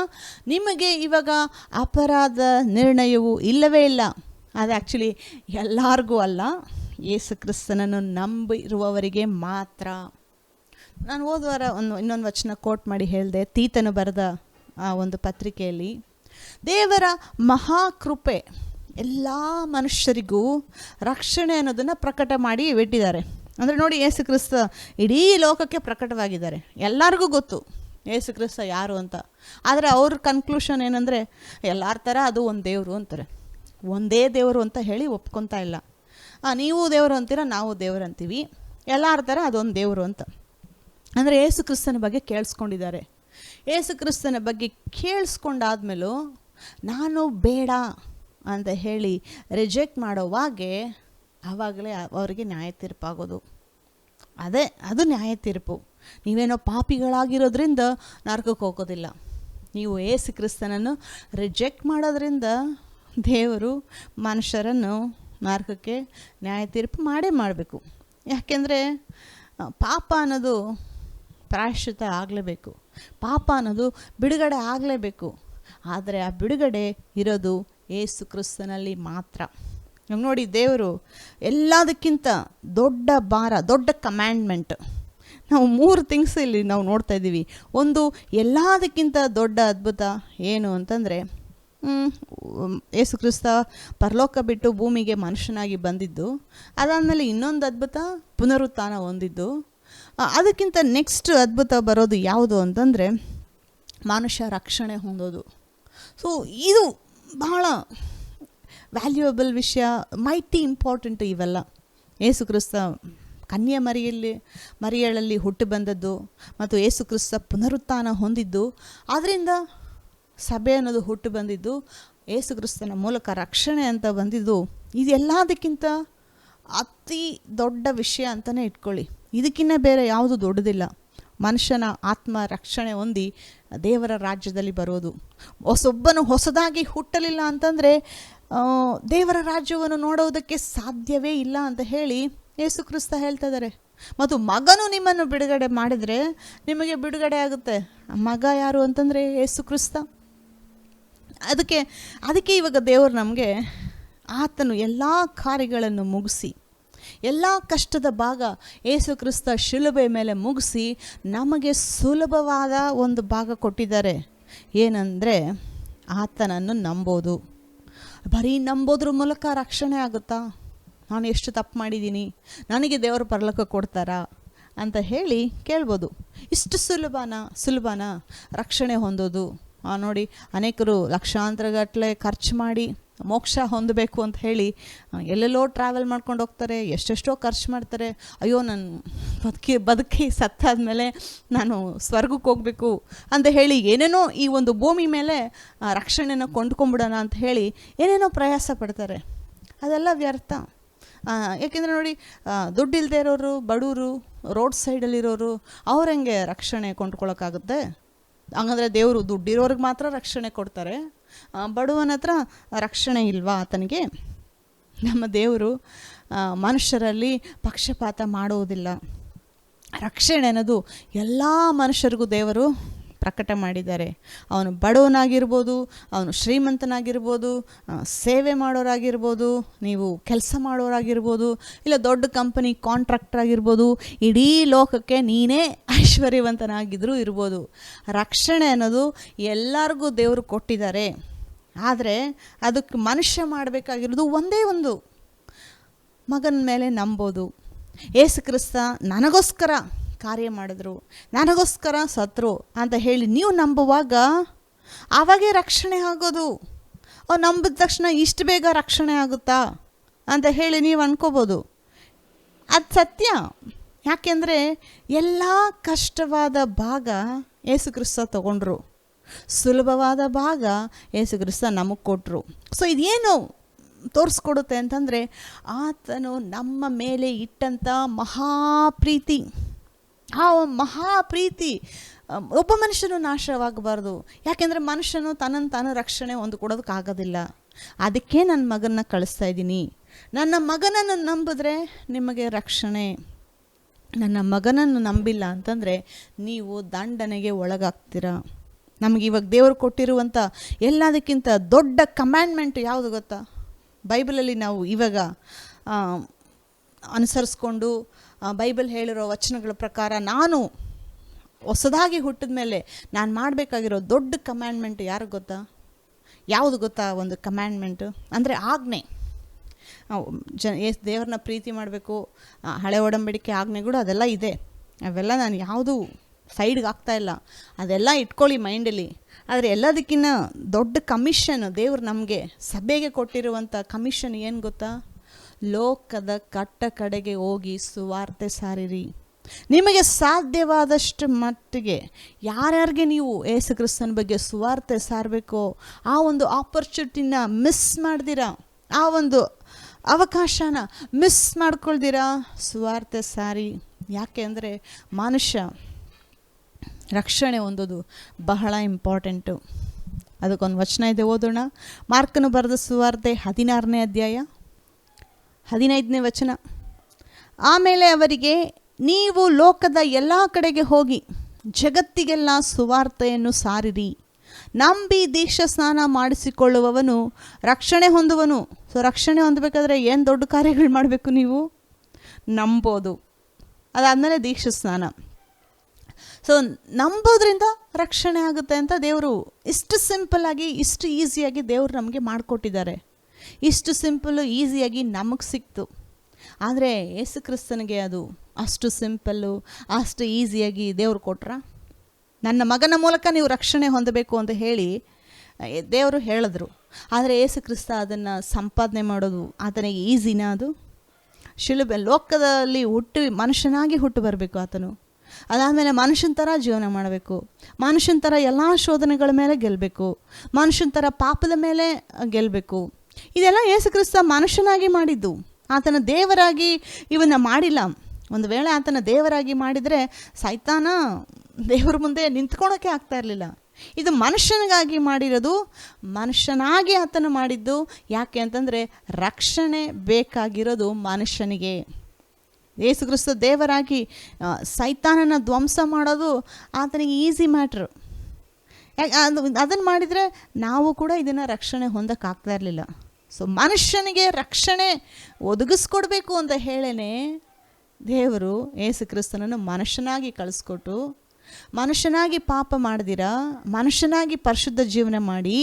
ನಿಮಗೆ ಇವಾಗ ಅಪರಾಧ ನಿರ್ಣಯವು ಇಲ್ಲವೇ ಇಲ್ಲ. ಅದು ಆ್ಯಕ್ಚುಲಿ ಎಲ್ಲರಿಗೂ ಅಲ್ಲ, ಯೇಸು ಕ್ರಿಸ್ತನನ್ನು ನಂಬಿರುವವರಿಗೆ ಮಾತ್ರ. ನಾನು ಹೋದ್ವಾರ ಇನ್ನೊಂದು ವಚನ ಕೋಟ್ ಮಾಡಿ ಹೇಳಿದೆ, ತೀತನು ಬರೆದ ಆ ಒಂದು ಪತ್ರಿಕೆಯಲ್ಲಿ, ದೇವರ ಮಹಾಕೃಪೆ ಎಲ್ಲ ಮನುಷ್ಯರಿಗೂ ರಕ್ಷಣೆ ಅನ್ನೋದನ್ನು ಪ್ರಕಟ ಮಾಡಿ ಬಿಟ್ಟಿದ್ದಾರೆ. ಅಂದರೆ ನೋಡಿ, ಯೇಸು ಕ್ರಿಸ್ತ ಇಡೀ ಲೋಕಕ್ಕೆ ಪ್ರಕಟವಾಗಿದ್ದಾರೆ. ಎಲ್ಲರಿಗೂ ಗೊತ್ತು ಯೇಸು ಕ್ರಿಸ್ತ ಯಾರು ಅಂತ. ಆದರೆ ಅವ್ರ ಕನ್ಕ್ಲೂಷನ್ ಏನಂದರೆ, ಎಲ್ಲರ ಥರ ಅದು ಒಂದು ದೇವರು ಅಂತಾರೆ. ಒಂದೇ ದೇವರು ಅಂತ ಹೇಳಿ ಒಪ್ಕೊತಾ ಇಲ್ಲ. ನೀವು ದೇವರು ಅಂತೀರ, ನಾವು ದೇವರು ಅಂತೀವಿ, ಎಲ್ಲರ ಥರ ಅದೊಂದು ದೇವರು ಅಂತ. ಅಂದರೆ ಯೇಸು ಕ್ರಿಸ್ತನ ಬಗ್ಗೆ ಕೇಳಿಸ್ಕೊಂಡಿದ್ದಾರೆ. ಯೇಸು ಕ್ರಿಸ್ತನ ಬಗ್ಗೆ ಕೇಳಿಸ್ಕೊಂಡಾದ್ಮೇಲೂ ನಾನು ಬೇಡ ಅಂತ ಹೇಳಿ ರಿಜೆಕ್ಟ್ ಮಾಡೋವಾಗೆ ಆವಾಗಲೇ ಅವರಿಗೆ ನ್ಯಾಯ ತೀರ್ಪಾಗೋದು. ಅದು ನ್ಯಾಯ ತೀರ್ಪು. ನೀವೇನೋ ಪಾಪಿಗಳಾಗಿರೋದ್ರಿಂದ ನರಕಕ್ಕೆ ಹೋಗೋದಿಲ್ಲ. ನೀವು ಯೇಸು ಕ್ರಿಸ್ತನನ್ನು ರಿಜೆಕ್ಟ್ ಮಾಡೋದ್ರಿಂದ ದೇವರು ಮನುಷ್ಯರನ್ನು ನರಕಕ್ಕೆ ನ್ಯಾಯ ತೀರ್ಪು ಮಾಡಬೇಕು. ಯಾಕೆಂದರೆ ಪಾಪ ಅನ್ನೋದು ಪ್ರಾಯಶ್ಚಿತ್ತ ಆಗಲೇಬೇಕು, ಪಾಪ ಅನ್ನೋದು ಬಿಡುಗಡೆ ಆಗಲೇಬೇಕು. ಆದರೆ ಆ ಬಿಡುಗಡೆ ಇರೋದು ಯೇಸು ಕ್ರಿಸ್ತನಲ್ಲಿ ಮಾತ್ರ. ನಮ್ಗೆ ನೋಡಿ, ದೇವರು ಎಲ್ಲದಕ್ಕಿಂತ ದೊಡ್ಡ ಭಾರ, ದೊಡ್ಡ ಕಮ್ಯಾಂಡ್ಮೆಂಟ್ ನಾವು 3 ಥಿಂಗ್ಸ್ ಇಲ್ಲಿ ನಾವು ನೋಡ್ತಾ ಇದ್ದೀವಿ. ಒಂದು, ಎಲ್ಲದಕ್ಕಿಂತ ದೊಡ್ಡ ಅದ್ಭುತ ಏನು ಅಂತಂದರೆ, ಯೇಸು ಕ್ರಿಸ್ತ ಪರಲೋಕ ಬಿಟ್ಟು ಭೂಮಿಗೆ ಮನುಷ್ಯನಾಗಿ ಬಂದಿದ್ದು. ಅದಾದಮೇಲೆ ಇನ್ನೊಂದು ಅದ್ಭುತ, ಪುನರುತ್ಥಾನ ಹೊಂದಿದ್ದು. ಅದಕ್ಕಿಂತ ನೆಕ್ಸ್ಟ್ ಅದ್ಭುತ ಬರೋದು ಯಾವುದು ಅಂತಂದರೆ ಮನುಷ್ಯ ರಕ್ಷಣೆ ಹೊಂದೋದು. ಸೊ ಇದು ಬಹಳ ವ್ಯಾಲ್ಯೂಯಬಲ್ ವಿಷಯ, ಮೈಟಿ ಇಂಪಾರ್ಟೆಂಟ್ ಇವೆಲ್ಲ. ಯೇಸು ಕ್ರಿಸ್ತ ಕನ್ಯೆ ಮರಿಯಳಲ್ಲಿ ಹುಟ್ಟು ಬಂದದ್ದು ಮತ್ತು ಯೇಸು ಕ್ರಿಸ್ತ ಪುನರುತ್ಥಾನ ಹೊಂದಿದ್ದು, ಆದ್ದರಿಂದ ಸಭೆ ಅನ್ನೋದು ಹುಟ್ಟು ಬಂದಿದ್ದು, ಯೇಸು ಕ್ರಿಸ್ತನ ಮೂಲಕ ರಕ್ಷಣೆ ಅಂತ ಬಂದಿದ್ದು, ಇದೆಲ್ಲದಕ್ಕಿಂತ ಅತಿ ದೊಡ್ಡ ವಿಷಯ ಅಂತಲೇ ಇಟ್ಕೊಳ್ಳಿ. ಇದಕ್ಕಿಂತ ಬೇರೆ ಯಾವುದು ದೊಡ್ಡದಿಲ್ಲ. ಮನುಷ್ಯನ ಆತ್ಮ ರಕ್ಷಣೆ ಹೊಂದಿ ದೇವರ ರಾಜ್ಯದಲ್ಲಿ ಬರೋದು. ಒಬ್ಬನು ಹೊಸದಾಗಿ ಹುಟ್ಟಲಿಲ್ಲ ಅಂತಂದರೆ ದೇವರ ರಾಜ್ಯವನ್ನು ನೋಡೋದಕ್ಕೆ ಸಾಧ್ಯವೇ ಇಲ್ಲ ಅಂತ ಹೇಳಿ ಯೇಸು ಕ್ರಿಸ್ತ ಹೇಳ್ತಾ ಇದ್ದಾರೆ. ಮತ್ತು ಮಗನು ನಿಮ್ಮನ್ನು ಬಿಡುಗಡೆ ಮಾಡಿದರೆ ನಿಮಗೆ ಬಿಡುಗಡೆ ಆಗುತ್ತೆ. ಮಗ ಯಾರು ಅಂತಂದರೆ ಯೇಸು ಕ್ರಿಸ್ತ. ಅದಕ್ಕೆ ಇವಾಗ ದೇವರು ನಮಗೆ ಆತನು ಎಲ್ಲ ಕಾರ್ಯಗಳನ್ನು ಮುಗಿಸಿ, ಎಲ್ಲ ಕಷ್ಟದ ಭಾಗ ಯೇಸು ಕ್ರಿಸ್ತ ಶಿಲುಬೆ ಮೇಲೆ ಮುಗಿಸಿ ನಮಗೆ ಸುಲಭವಾದ ಒಂದು ಭಾಗ ಕೊಟ್ಟಿದ್ದಾರೆ. ಏನಂದರೆ ಆತನನ್ನು ನಂಬೋದು. ಬರೀ ನಂಬೋದ್ರ ಮೂಲಕ ರಕ್ಷಣೆ ಆಗುತ್ತಾ? ನಾನು ಎಷ್ಟು ತಪ್ಪು ಮಾಡಿದ್ದೀನಿ, ನನಗೆ ದೇವರು ಪರಲೋಕ ಕೊಡ್ತಾರಾ ಅಂತ ಹೇಳಿ ಕೇಳ್ಬೋದು. ಇಷ್ಟು ಸುಲಭನಾ ರಕ್ಷಣೆ ಹೊಂದೋದು? ನೋಡಿ, ಅನೇಕರು ಲಕ್ಷಾಂತರಗಟ್ಟಲೆ ಖರ್ಚು ಮಾಡಿ ಮೋಕ್ಷ ಹೊಂದಬೇಕು ಅಂತ ಹೇಳಿ ಎಲ್ಲೆಲ್ಲೋ ಟ್ರಾವೆಲ್ ಮಾಡ್ಕೊಂಡು ಹೋಗ್ತಾರೆ, ಎಷ್ಟೆಷ್ಟೋ ಖರ್ಚು ಮಾಡ್ತಾರೆ. ಅಯ್ಯೋ, ನಾನು ಬದುಕಿ ಸತ್ತಾದ್ಮೇಲೆ ನಾನು ಸ್ವರ್ಗಕ್ಕೆ ಹೋಗಬೇಕು ಅಂತ ಹೇಳಿ ಏನೇನೋ ಈ ಒಂದು ಭೂಮಿ ಮೇಲೆ ರಕ್ಷಣೆನ ಕೊಂಡ್ಕೊಂಬಿಡೋಣ ಅಂತ ಹೇಳಿ ಏನೇನೋ ಪ್ರಯಾಸ ಪಡ್ತಾರೆ. ಅದೆಲ್ಲ ವ್ಯರ್ಥ. ಏಕೆಂದರೆ ನೋಡಿ, ದುಡ್ಡು ಇಲ್ಲದೆ ಇರೋರು, ಬಡವರು, ರೋಡ್ ಸೈಡಲ್ಲಿರೋರು ಅವ್ರು ಹೆಂಗೆ ರಕ್ಷಣೆ ಕೊಂಡ್ಕೊಳ್ಳೋಕ್ಕಾಗುತ್ತೆ? ಹಂಗಂದರೆ ದೇವರು ದುಡ್ಡಿರೋರಿಗೆ ಮಾತ್ರ ರಕ್ಷಣೆ ಕೊಡ್ತಾರೆ, ಬಡವನ ಹತ್ರ ರಕ್ಷಣೆ ಇಲ್ವಾ ಆತನಿಗೆ? ನಮ್ಮ ದೇವರು ಮನುಷ್ಯರಲ್ಲಿ ಪಕ್ಷಪಾತ ಮಾಡುವುದಿಲ್ಲ. ರಕ್ಷಣೆ ಅನ್ನೋದು ಎಲ್ಲ ಮನುಷ್ಯರಿಗೂ ದೇವರು ಪ್ರಕಟ ಮಾಡಿದ್ದಾರೆ. ಅವನು ಬಡವನಾಗಿರ್ಬೋದು, ಅವನು ಶ್ರೀಮಂತನಾಗಿರ್ಬೋದು, ಸೇವೆ ಮಾಡೋರಾಗಿರ್ಬೋದು, ನೀವು ಕೆಲಸ ಮಾಡೋರಾಗಿರ್ಬೋದು, ಇಲ್ಲ ದೊಡ್ಡ ಕಂಪನಿ ಕಾಂಟ್ರಾಕ್ಟರ್ ಆಗಿರ್ಬೋದು, ಇಡೀ ಲೋಕಕ್ಕೆ ನೀನೇ ಐಶ್ವರ್ಯವಂತನಾಗಿದ್ದರೂ ಇರ್ಬೋದು. ರಕ್ಷಣೆ ಅನ್ನೋದು ಎಲ್ಲರಿಗೂ ದೇವರು ಕೊಟ್ಟಿದ್ದಾರೆ. ಆದರೆ ಅದಕ್ಕೆ ಮನುಷ್ಯ ಮಾಡಬೇಕಾಗಿರೋದು ಒಂದೇ ಒಂದು, ಮಗನ ಮೇಲೆ ನಂಬೋದು. ಯೇಸು ಕ್ರಿಸ್ತ ನನಗೋಸ್ಕರ ಕಾರ್ಯ ಮಾಡಿದ್ರು, ನನಗೋಸ್ಕರ ಸತ್ರು ಅಂತ ಹೇಳಿ ನೀವು ನಂಬುವಾಗ ಆವಾಗೇ ರಕ್ಷಣೆ ಆಗೋದು. ನಂಬಿದ ತಕ್ಷಣ ಇಷ್ಟು ಬೇಗ ರಕ್ಷಣೆ ಆಗುತ್ತಾ ಅಂತ ಹೇಳಿ ನೀವು ಅನ್ಕೋಬೋದು. ಅದು ಸತ್ಯ. ಯಾಕೆಂದರೆ ಎಲ್ಲ ಕಷ್ಟವಾದ ಭಾಗ ಯೇಸು ಕ್ರಿಸ್ತ ತಗೊಂಡ್ರು. ಸುಲಭವಾದ ಭಾಗ ಯೇಸು ಕ್ರಿಸ್ತ ನಮಗೆ ಕೊಟ್ಟರು. ಸೊ ಇದೇನು ತೋರಿಸ್ಕೊಡುತ್ತೆ ಅಂತಂದರೆ, ಆತನು ನಮ್ಮ ಮೇಲೆ ಇಟ್ಟಂಥ ಮಹಾಪ್ರೀತಿ. ಆ ಮಹಾಪ್ರೀತಿ, ಒಬ್ಬ ಮನುಷ್ಯನು ನಾಶವಾಗಬಾರ್ದು. ಯಾಕೆಂದರೆ ಮನುಷ್ಯನು ತನ್ನನ್ನು ತಾನು ರಕ್ಷಣೆ ಹೊಂದ್ಕೊಡೋದಕ್ಕಾಗೋದಿಲ್ಲ. ಅದಕ್ಕೆ ನನ್ನ ಮಗನ್ನ ಕಳಿಸ್ತಾ ಇದ್ದೀನಿ. ನನ್ನ ಮಗನನ್ನು ನಂಬಿದ್ರೆ ನಿಮಗೆ ರಕ್ಷಣೆ. ನನ್ನ ಮಗನನ್ನು ನಂಬಿಲ್ಲ ಅಂತಂದರೆ ನೀವು ದಂಡನೆಗೆ ಒಳಗಾಗ್ತೀರ. ನಮಗೆ ಇವಾಗ ದೇವರು ಕೊಟ್ಟಿರುವಂಥ ಎಲ್ಲದಕ್ಕಿಂತ ದೊಡ್ಡ ಕಮ್ಯಾಂಡ್ಮೆಂಟ್ ಯಾವುದು ಗೊತ್ತಾ? ಬೈಬಲಲ್ಲಿ ನಾವು ಇವಾಗ ಅನುಸರಿಸ್ಕೊಂಡು ಬೈಬಲ್ ಹೇಳಿರೋ ವಚನಗಳ ಪ್ರಕಾರ ನಾನು ಹೊಸದಾಗಿ ಹುಟ್ಟಿದ ಮೇಲೆ ನಾನು ಮಾಡಬೇಕಾಗಿರೋ ದೊಡ್ಡ ಕಮ್ಯಾಂಡ್ಮೆಂಟ್ ಯಾರು ಗೊತ್ತಾ? ಯಾವುದು ಗೊತ್ತಾ? ಒಂದು ಕಮ್ಯಾಂಡ್ಮೆಂಟು ಅಂದರೆ ಆಜ್ಞೆ. ದೇವ್ರನ್ನ ಪ್ರೀತಿ ಮಾಡಬೇಕು, ಹಳೆ ಒಡಂಬಡಿಕೆ ಆಜ್ಞೆಗಳು ಅದೆಲ್ಲ ಇದೆ. ಅವೆಲ್ಲ ನಾನು ಯಾವುದು ಸೈಡ್ಗೆ ಆಗ್ತಾಯಿಲ್ಲ, ಅದೆಲ್ಲ ಇಟ್ಕೊಳ್ಳಿ ಮೈಂಡಲ್ಲಿ. ಆದರೆ ಎಲ್ಲದಕ್ಕಿಂತ ದೊಡ್ಡ ಕಮಿಷನ್ ದೇವ್ರು ನಮಗೆ ಸಭೆಗೆ ಕೊಟ್ಟಿರುವಂಥ ಕಮಿಷನ್ ಏನು ಗೊತ್ತಾ? ಲೋಕದ ಕಟ್ಟ ಕಡೆಗೆ ಹೋಗಿ ಸುವಾರ್ತೆ ಸಾರಿರಿ. ನಿಮಗೆ ಸಾಧ್ಯವಾದಷ್ಟು ಮಟ್ಟಿಗೆ ಯಾರ್ಯಾರಿಗೆ ನೀವು ಯೇಸು ಕ್ರಿಸ್ತನ ಬಗ್ಗೆ ಸುವಾರ್ತೆ ಸಾರಬೇಕೋ ಆ ಒಂದು ಆಪರ್ಚುನಿಟಿನ ಮಿಸ್ ಮಾಡ್ದಿರಾ, ಆ ಒಂದು ಅವಕಾಶನ ಮಿಸ್ ಮಾಡ್ಕೊಳ್ದಿರಾ ಸುವಾರ್ತೆ ಸಾರಿ. ಯಾಕೆ ಅಂದರೆ ಮನುಷ್ಯ ರಕ್ಷಣೆ ಹೊಂದೋದು ಬಹಳ ಇಂಪಾರ್ಟೆಂಟು. ಅದಕ್ಕೊಂದು ವಚನ ಇದೆ, ಓದೋಣ. ಮಾರ್ಕನು ಬರೆದ ಸುವಾರ್ತೆ 16ನೇ ಅಧ್ಯಾಯ 15ನೇ ವಚನ. ಆಮೇಲೆ ಅವರಿಗೆ, ನೀವು ಲೋಕದ ಎಲ್ಲ ಕಡೆಗೆ ಹೋಗಿ ಜಗತ್ತಿಗೆಲ್ಲ ಸುವಾರ್ತೆಯನ್ನು ಸಾರಿರಿ. ನಂಬಿ ದೀಕ್ಷಾ ಸ್ನಾನ ಮಾಡಿಸಿಕೊಳ್ಳುವವನು ರಕ್ಷಣೆ ಹೊಂದುವನು. ಸೊ ರಕ್ಷಣೆ ಹೊಂದಬೇಕಾದ್ರೆ ಏನು ದೊಡ್ಡ ಕಾರ್ಯಗಳು ಮಾಡಬೇಕು? ನೀವು ನಂಬೋದು. ಅದಾದಮೇಲೆ ದೀಕ್ಷಾ ಸ್ನಾನ. ಸೊ ನಂಬೋದ್ರಿಂದ ರಕ್ಷಣೆ ಆಗುತ್ತೆ ಅಂತ ದೇವರು ಇಷ್ಟು ಸಿಂಪಲ್ಲಾಗಿ, ಇಷ್ಟು ಈಸಿಯಾಗಿ ದೇವರು ನಮಗೆ ಮಾಡಿಕೊಟ್ಟಿದ್ದಾರೆ. ಇಷ್ಟು ಸಿಂಪಲ್ಲು ಈಸಿಯಾಗಿ ನಮಗೆ ಸಿಕ್ತು. ಆದರೆ ಯೇಸು ಕ್ರಿಸ್ತನಿಗೆ ಅದು ಅಷ್ಟು ಸಿಂಪಲ್ಲು, ಅಷ್ಟು ಈಸಿಯಾಗಿ ದೇವರು ಕೊಟ್ರ? ನನ್ನ ಮಗನ ಮೂಲಕ ನೀವು ರಕ್ಷಣೆ ಹೊಂದಬೇಕು ಅಂತ ಹೇಳಿ ದೇವರು ಹೇಳಿದ್ರು. ಆದರೆ ಯೇಸು ಕ್ರಿಸ್ತ ಅದನ್ನು ಸಂಪಾದನೆ ಮಾಡೋದು ಆತನಿಗೆ ಈಸಿನಾ? ಅದು ಶಿಲುಬೆ ಲೋಕದಲ್ಲಿ ಮನುಷ್ಯನಾಗಿ ಹುಟ್ಟು ಬರಬೇಕು ಆತನು. ಅದಾದಮೇಲೆ ಮನುಷ್ಯನ ಥರ ಜೀವನ ಮಾಡಬೇಕು, ಮನುಷ್ಯನ ಥರ ಎಲ್ಲ ಶೋಧನೆಗಳ ಮೇಲೆ ಗೆಲ್ಲಬೇಕು, ಮನುಷ್ಯನ ಥರ ಪಾಪದ ಮೇಲೆ ಗೆಲ್ಲಬೇಕು. ಇದೆಲ್ಲ ಯೇಸು ಕ್ರಿಸ್ತ ಮನುಷ್ಯನಾಗಿ ಮಾಡಿದ್ದು. ಆತನ ದೇವರಾಗಿ ಇವನ್ನ ಮಾಡಿಲ್ಲ. ಒಂದು ವೇಳೆ ಆತನ ದೇವರಾಗಿ ಮಾಡಿದರೆ ಸೈತಾನ ದೇವರ ಮುಂದೆ ನಿಂತ್ಕೊಳ್ಳೋಕ್ಕೆ ಆಗ್ತಾ ಇರಲಿಲ್ಲ. ಇದು ಮನುಷ್ಯನಿಗಾಗಿ ಮಾಡಿರೋದು, ಮನುಷ್ಯನಾಗಿ ಆತನು ಮಾಡಿದ್ದು. ಯಾಕೆ ಅಂತಂದರೆ ರಕ್ಷಣೆ ಬೇಕಾಗಿರೋದು ಮನುಷ್ಯನಿಗೆ. ಯೇಸು ಕ್ರಿಸ್ತ ದೇವರಾಗಿ ಸೈತಾನನ ಧ್ವಂಸ ಮಾಡೋದು ಆತನಿಗೆ ಈಸಿ ಮ್ಯಾಟ್ರು. ಅದನ್ನು ಮಾಡಿದರೆ ನಾವು ಕೂಡ ಇದನ್ನು ರಕ್ಷಣೆ ಹೊಂದಕ್ಕಾಗ್ತಾ ಇರಲಿಲ್ಲ. ಸೊ ಮನುಷ್ಯನಿಗೆ ರಕ್ಷಣೆ ಒದಗಿಸ್ಕೊಡ್ಬೇಕು ಅಂತ ಹೇಳೇ ದೇವರು ಯೇಸು ಕ್ರಿಸ್ತನನ್ನು ಮನುಷ್ಯನಾಗಿ ಕಳಿಸ್ಕೊಟ್ಟು, ಮನುಷ್ಯನಾಗಿ ಪಾಪ ಮಾಡ್ದಿರ, ಮನುಷ್ಯನಾಗಿ ಪರಿಶುದ್ಧ ಜೀವನ ಮಾಡಿ,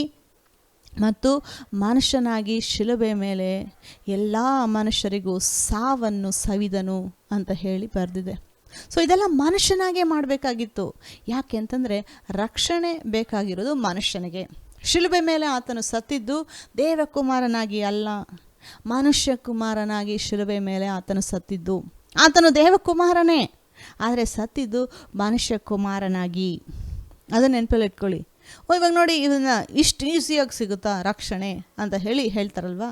ಮತ್ತು ಮನುಷ್ಯನಾಗಿ ಶಿಲುಬೆ ಮೇಲೆ ಎಲ್ಲ ಮನುಷ್ಯರಿಗೂ ಸಾವನ್ನು ಸವಿದನು ಅಂತ ಹೇಳಿ ಬರೆದಿದೆ. ಸೊ ಇದೆಲ್ಲ ಮನುಷ್ಯನಾಗೆ ಮಾಡಬೇಕಾಗಿತ್ತು. ಯಾಕೆ ಅಂತಂದರೆ ರಕ್ಷಣೆ ಬೇಕಾಗಿರೋದು ಮನುಷ್ಯನಿಗೆ. ಶಿಲುಬೆ ಮೇಲೆ ಆತನು ಸತ್ತಿದ್ದು ದೇವಕುಮಾರನಾಗಿ ಅಲ್ಲ, ಮನುಷ್ಯ ಕುಮಾರನಾಗಿ ಶಿಲುಬೆ ಮೇಲೆ ಆತನು ಸತ್ತಿದ್ದು. ಆತನು ದೇವಕುಮಾರನೇ, ಆದರೆ ಸತ್ತಿದ್ದು ಮನುಷ್ಯ ಕುಮಾರನಾಗಿ. ಅದನ್ನು ನೆನಪಲ್ಲಿ ಇಟ್ಕೊಳ್ಳಿ. ಇವಾಗ ನೋಡಿ, ಇದನ್ನು ಇಷ್ಟು ಈಸಿಯಾಗಿ ಸಿಗುತ್ತಾ ರಕ್ಷಣೆ ಅಂತ ಹೇಳ್ತಾರಲ್ವ?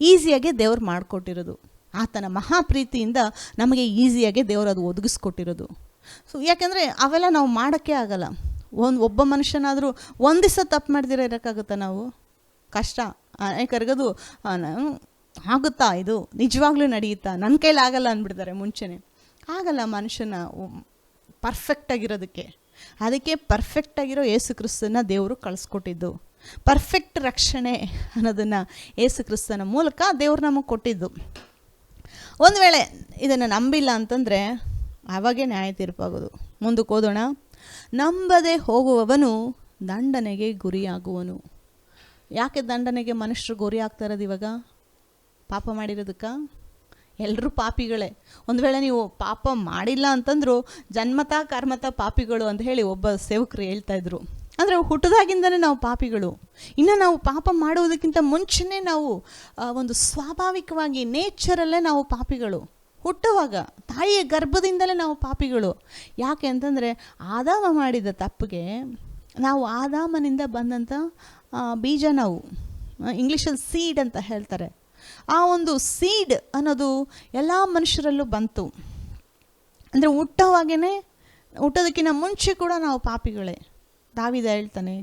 ಈಸಿಯಾಗೆ ದೇವ್ರು ಮಾಡಿಕೊಟ್ಟಿರೋದು. ಆತನ ಮಹಾಪ್ರೀತಿಯಿಂದ ನಮಗೆ ಈಸಿಯಾಗೆ ದೇವರು ಅದು ಒದಗಿಸ್ಕೊಟ್ಟಿರೋದು. ಸೊ ಯಾಕೆಂದರೆ ಅವೆಲ್ಲ ನಾವು ಮಾಡೋಕ್ಕೆ ಆಗಲ್ಲ. ಒಬ್ಬ ಮನುಷ್ಯನಾದರೂ ಒಂದು ದಿವಸ ತಪ್ಪು ಮಾಡ್ದಿರ ಇರೋಕ್ಕಾಗುತ್ತಾ? ನಾವು ಕಷ್ಟ. ಯಾಕರ್ಗದು ಆಗುತ್ತಾ, ಇದು ನಿಜವಾಗ್ಲೂ ನಡೆಯುತ್ತಾ, ನನ್ನ ಕೈಲಿ ಆಗಲ್ಲ ಅಂದ್ಬಿಡ್ತಾರೆ ಮುಂಚೆನೇ. ಆಗಲ್ಲ ಮನುಷ್ಯನ ಪರ್ಫೆಕ್ಟಾಗಿರೋದಕ್ಕೆ. ಅದಕ್ಕೆ ಪರ್ಫೆಕ್ಟಾಗಿರೋ ಯೇಸು ಕ್ರಿಸ್ತನ ದೇವರು ಕಳಿಸ್ಕೊಟ್ಟಿದ್ದು. ಪರ್ಫೆಕ್ಟ್ ರಕ್ಷಣೆ ಅನ್ನೋದನ್ನು ಯೇಸು ಕ್ರಿಸ್ತನ ಮೂಲಕ ದೇವ್ರು ನಮಗೆ ಕೊಟ್ಟಿದ್ದು. ಒಂದು ವೇಳೆ ಇದನ್ನು ನಂಬಿಲ್ಲ ಅಂತಂದರೆ ಆವಾಗೇ ನ್ಯಾಯ ತೀರ್ಪಾಗೋದು. ಮುಂದಕ್ಕೆ ಓದೋಣ. ನಂಬದೆ ಹೋಗುವವನು ದಂಡನೆಗೆ ಗುರಿಯಾಗುವನು. ಯಾಕೆ ದಂಡನೆಗೆ ಮನುಷ್ಯರು ಗುರಿ ಆಗ್ತಾ ಇರೋದು ಇವಾಗ? ಪಾಪ ಮಾಡಿರೋದಕ್ಕೆ. ಎಲ್ಲರೂ ಪಾಪಿಗಳೇ. ಒಂದು ವೇಳೆ ನೀವು ಪಾಪ ಮಾಡಿಲ್ಲ ಅಂತಂದರೂ ಜನ್ಮತಾ ಕರ್ಮತಾ ಪಾಪಿಗಳು ಅಂತ ಹೇಳಿ ಒಬ್ಬ ಸೇವಕರು ಹೇಳ್ತಾಯಿದ್ರು. ಅಂದರೆ ಹುಟ್ಟದಾಗಿಂದನೇ ನಾವು ಪಾಪಿಗಳು. ಇನ್ನು ನಾವು ಪಾಪ ಮಾಡುವುದಕ್ಕಿಂತ ಮುಂಚೆನೇ ನಾವು ಒಂದು ಸ್ವಾಭಾವಿಕವಾಗಿ ನೇಚರಲ್ಲೇ ನಾವು ಪಾಪಿಗಳು. ಹುಟ್ಟುವಾಗ ತಾಯಿಯ ಗರ್ಭದಿಂದಲೇ ನಾವು ಪಾಪಿಗಳು. ಯಾಕೆ ಅಂತಂದರೆ ಆದಾಮ ಮಾಡಿದ ತಪ್ಪಿಗೆ ನಾವು ಆದಾಮನಿಂದ ಬಂದಂಥ ಬೀಜ, ನಾವು ಇಂಗ್ಲೀಷಲ್ಲಿ ಸೀಡ್ ಅಂತ ಹೇಳ್ತಾರೆ. ಆ ಒಂದು ಸೀಡ್ ಅನ್ನೋದು ಎಲ್ಲ ಮನುಷ್ಯರಲ್ಲೂ ಬಂತು. ಅಂದರೆ ಹುಟ್ಟೋದಕ್ಕಿಂತ ಮುಂಚೆ ಕೂಡ ನಾವು ಪಾಪಿಗಳೇ. ದಾವೀದ ಹೇಳ್ತಾನೆ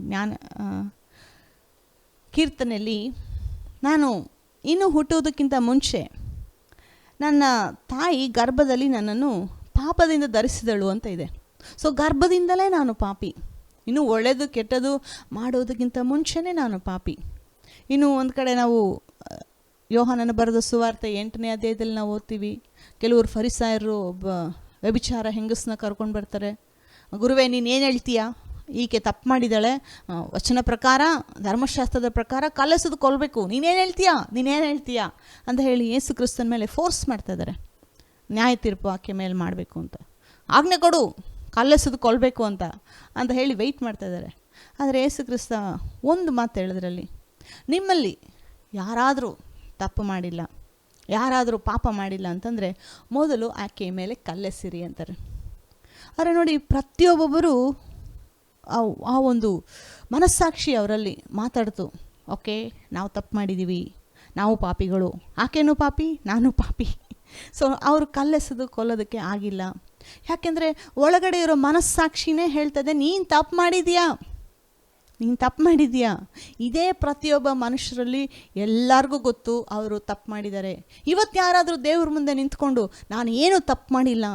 ಕೀರ್ತನೆಯಲ್ಲಿ, ನಾನು ಇನ್ನೂ ಹುಟ್ಟುವುದಕ್ಕಿಂತ ಮುಂಚೆ ನನ್ನ ತಾಯಿ ಗರ್ಭದಲ್ಲಿ ನನ್ನನ್ನು ಪಾಪದಿಂದ ಧರಿಸಿದಳು ಅಂತ ಇದೆ. ಸೊ ಗರ್ಭದಿಂದಲೇ ನಾನು ಪಾಪಿ. ಇನ್ನು ಒಳ್ಳೆಯದು ಕೆಟ್ಟದು ಮಾಡೋದಕ್ಕಿಂತ ಮುಂಚೆನೇ ನಾನು ಪಾಪಿ. ಇನ್ನು ಒಂದು ಕಡೆ ನಾವು ಯೋಹಾನನ ಬರೆದ ಸುವಾರ್ತೆ 8ನೇ ಅಧ್ಯಾಯದಲ್ಲಿ ನಾವು ಓದ್ತೀವಿ, ಕೆಲವರು ಫರಿಸಾಯರು ಒಬ್ಬ ವ್ಯಭಿಚಾರ ಹೆಂಗಸನ್ನ ಕರ್ಕೊಂಡು ಬರ್ತಾರೆ. ಗುರುವೇ, ನೀನು ಏನು ಹೇಳ್ತೀಯಾ? ಈಕೆ ತಪ್ಪು ಮಾಡಿದ್ದಾಳೆ, ವಚನ ಪ್ರಕಾರ, ಧರ್ಮಶಾಸ್ತ್ರದ ಪ್ರಕಾರ ಕಲ್ಲೆಸೆದು ಕೊಲ್ಲಬೇಕು, ನೀನೇನು ಹೇಳ್ತೀಯಾ ಅಂತ ಹೇಳಿ ಯೇಸು ಕ್ರಿಸ್ತನ ಮೇಲೆ ಫೋರ್ಸ್ ಮಾಡ್ತಾ ಇದ್ದಾರೆ. ನ್ಯಾಯ ತೀರ್ಪು ಆಕೆ ಮೇಲೆ ಮಾಡಬೇಕು ಅಂತ, ಆಜ್ಞೆ ಕೊಡು, ಕಲ್ಲೆಸೆದು ಕೊಲ್ಲಬೇಕು ಅಂತ ಹೇಳಿ ವೆಯ್ಟ್ ಮಾಡ್ತಾ ಇದ್ದಾರೆ. ಆದರೆ ಯೇಸು ಕ್ರಿಸ್ತ ಒಂದು ಮಾತು ಹೇಳಿದ್ರಲ್ಲಿ, ನಿಮ್ಮಲ್ಲಿ ಯಾರಾದರೂ ತಪ್ಪು ಮಾಡಿಲ್ಲ, ಯಾರಾದರೂ ಪಾಪ ಮಾಡಿಲ್ಲ ಅಂತಂದರೆ ಮೊದಲು ಆಕೆಯ ಮೇಲೆ ಕಲ್ಲೆಸಿರಿ ಅಂತಾರೆ. ಆದರೆ ನೋಡಿ, ಪ್ರತಿಯೊಬ್ಬೊಬ್ಬರು ಆ ಒಂದು ಮನಸ್ಸಾಕ್ಷಿ ಅವರಲ್ಲಿ ಮಾತಾಡ್ತು. ಓಕೆ, ನಾವು ತಪ್ಪು ಮಾಡಿದ್ದೀವಿ, ನಾವು ಪಾಪಿಗಳು, ಆಕೆನೂ ಪಾಪಿ, ನಾನು ಪಾಪಿ. ಸೊ ಅವರು ಕಲ್ಲೆಸೆದು ಕೊಲ್ಲೋದಕ್ಕೆ ಆಗಿಲ್ಲ. ಯಾಕೆಂದರೆ ಒಳಗಡೆ ಇರೋ ಮನಸ್ಸಾಕ್ಷಿನೇ ಹೇಳ್ತದೆ, ನೀನು ತಪ್ಪು ಮಾಡಿದೀಯಾ. ಇದೇ ಪ್ರತಿಯೊಬ್ಬ ಮನುಷ್ಯರಲ್ಲಿ ಎಲ್ಲರಿಗೂ ಗೊತ್ತು ಅವರು ತಪ್ಪು ಮಾಡಿದ್ದಾರೆ. ಇವತ್ತು ಯಾರಾದರೂ ದೇವ್ರ ಮುಂದೆ ನಿಂತ್ಕೊಂಡು ನಾನು ಏನೂ ತಪ್ಪು ಮಾಡಿಲ್ಲ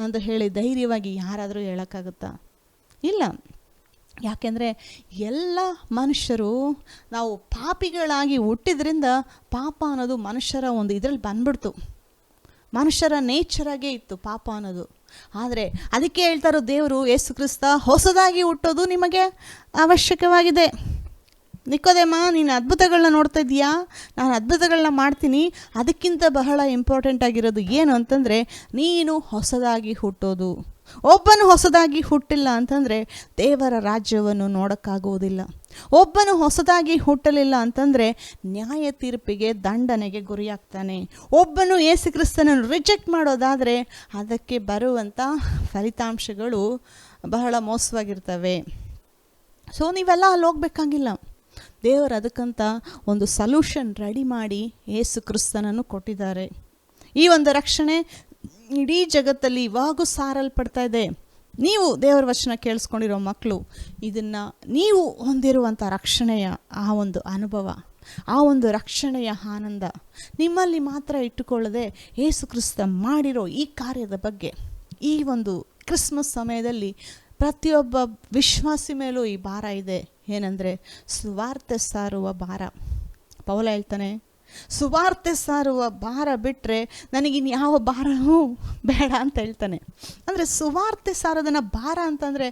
ಅಂತ ಹೇಳಿ ಧೈರ್ಯವಾಗಿ ಯಾರಾದರೂ ಹೇಳೋಕ್ಕಾಗುತ್ತಾ? ಇಲ್ಲ. ಯಾಕೆಂದರೆ ಎಲ್ಲ ಮನುಷ್ಯರು ನಾವು ಪಾಪಿಗಳಾಗಿ ಹುಟ್ಟಿದ್ರಿಂದ ಪಾಪ ಅನ್ನೋದು ಮನುಷ್ಯರ ಒಂದು ಇದರಲ್ಲಿ ಬಂದ್ಬಿಡ್ತು. ಮನುಷ್ಯರ ನೇಚರಾಗೇ ಇತ್ತು ಪಾಪ ಅನ್ನೋದು. ಆದರೆ ಅದಕ್ಕೆ ಹೇಳ್ತಾರೋ ದೇವರು, ಯೇಸು ಕ್ರಿಸ್ತ, ಹೊಸದಾಗಿ ಹುಟ್ಟೋದು ನಿಮಗೆ ಅವಶ್ಯಕವಾಗಿದೆ. ನಿಕೋದೇಮ, ನೀನು ಅದ್ಭುತಗಳನ್ನ ನೋಡ್ತಾ ಇದೀಯಾ, ನಾನು ಅದ್ಭುತಗಳನ್ನ ಮಾಡ್ತೀನಿ. ಅದಕ್ಕಿಂತ ಬಹಳ ಇಂಪಾರ್ಟೆಂಟ್ ಆಗಿರೋದು ಏನು ಅಂತಂದರೆ, ನೀನು ಹೊಸದಾಗಿ ಹುಟ್ಟೋದು. ಒಬ್ಬನು ಹೊಸದಾಗಿ ಹುಟ್ಟಿಲ್ಲ ಅಂತಂದರೆ ದೇವರ ರಾಜ್ಯವನ್ನು ನೋಡೋಕ್ಕಾಗುವುದಿಲ್ಲ. ಒಬ್ಬನು ಹೊಸದಾಗಿ ಹುಟ್ಟಲಿಲ್ಲ ಅಂತಂದರೆ ನ್ಯಾಯ ತೀರ್ಪಿಗೆ, ದಂಡನೆಗೆ ಗುರಿಯಾಗ್ತಾನೆ. ಒಬ್ಬನು ಯೇಸು ಕ್ರಿಸ್ತನನ್ನು ರಿಜೆಕ್ಟ್ ಮಾಡೋದಾದರೆ ಅದಕ್ಕೆ ಬರುವಂಥ ಫಲಿತಾಂಶಗಳು ಬಹಳ ಮೋಸವಾಗಿರ್ತವೆ. ಸೊ ನೀವೆಲ್ಲ ಅಲ್ಲಿ ಹೋಗ್ಬೇಕಾಗಿಲ್ಲ. ದೇವರು ಅದಕ್ಕಂತ ಒಂದು ಸೊಲ್ಯೂಷನ್ ರೆಡಿ ಮಾಡಿ ಯೇಸು ಕ್ರಿಸ್ತನನ್ನು ಕೊಟ್ಟಿದ್ದಾರೆ. ಈ ಒಂದು ರಕ್ಷಣೆ ಇಡೀ ಜಗತ್ತಲ್ಲಿ ಇವಾಗೂ ಸಾರಲ್ಪಡ್ತಾ ಇದೆ. ನೀವು ದೇವರ ವಚನ ಕೇಳಿಸ್ಕೊಂಡಿರೋ ಮಕ್ಕಳು, ಇದನ್ನು ನೀವು ಹೊಂದಿರುವಂಥ ರಕ್ಷಣೆಯ ಆ ಒಂದು ಅನುಭವ, ಆ ಒಂದು ರಕ್ಷಣೆಯ ಆನಂದ ನಿಮ್ಮಲ್ಲಿ ಮಾತ್ರ ಇಟ್ಟುಕೊಳ್ಳದೆ ಯೇಸು ಕ್ರಿಸ್ತ ಮಾಡಿರೋ ಈ ಕಾರ್ಯದ ಬಗ್ಗೆ ಈ ಒಂದು ಕ್ರಿಸ್ಮಸ್ ಸಮಯದಲ್ಲಿ ಪ್ರತಿಯೊಬ್ಬ ವಿಶ್ವಾಸಿ ಮೇಲೂ ಈ ಭಾರ ಇದೆ. ಏನಂದರೆ ಸುವಾರ್ತೆ ಸಾರುವ ಭಾರ. ಪೌಲ ಹೇಳ್ತಾನೆ, ಸುವಾರ್ತೆ ಸಾರುವ ಭಾರ ಬಿಟ್ಟರೆ ನನಗಿನ್ಯಾವ ಭಾರವೂ ಬೇಡ ಅಂತ ಹೇಳ್ತಾನೆ. ಅಂದರೆ ಸುವಾರ್ತೆ ಸಾರೋದನ್ನು ಭಾರ ಅಂತಂದರೆ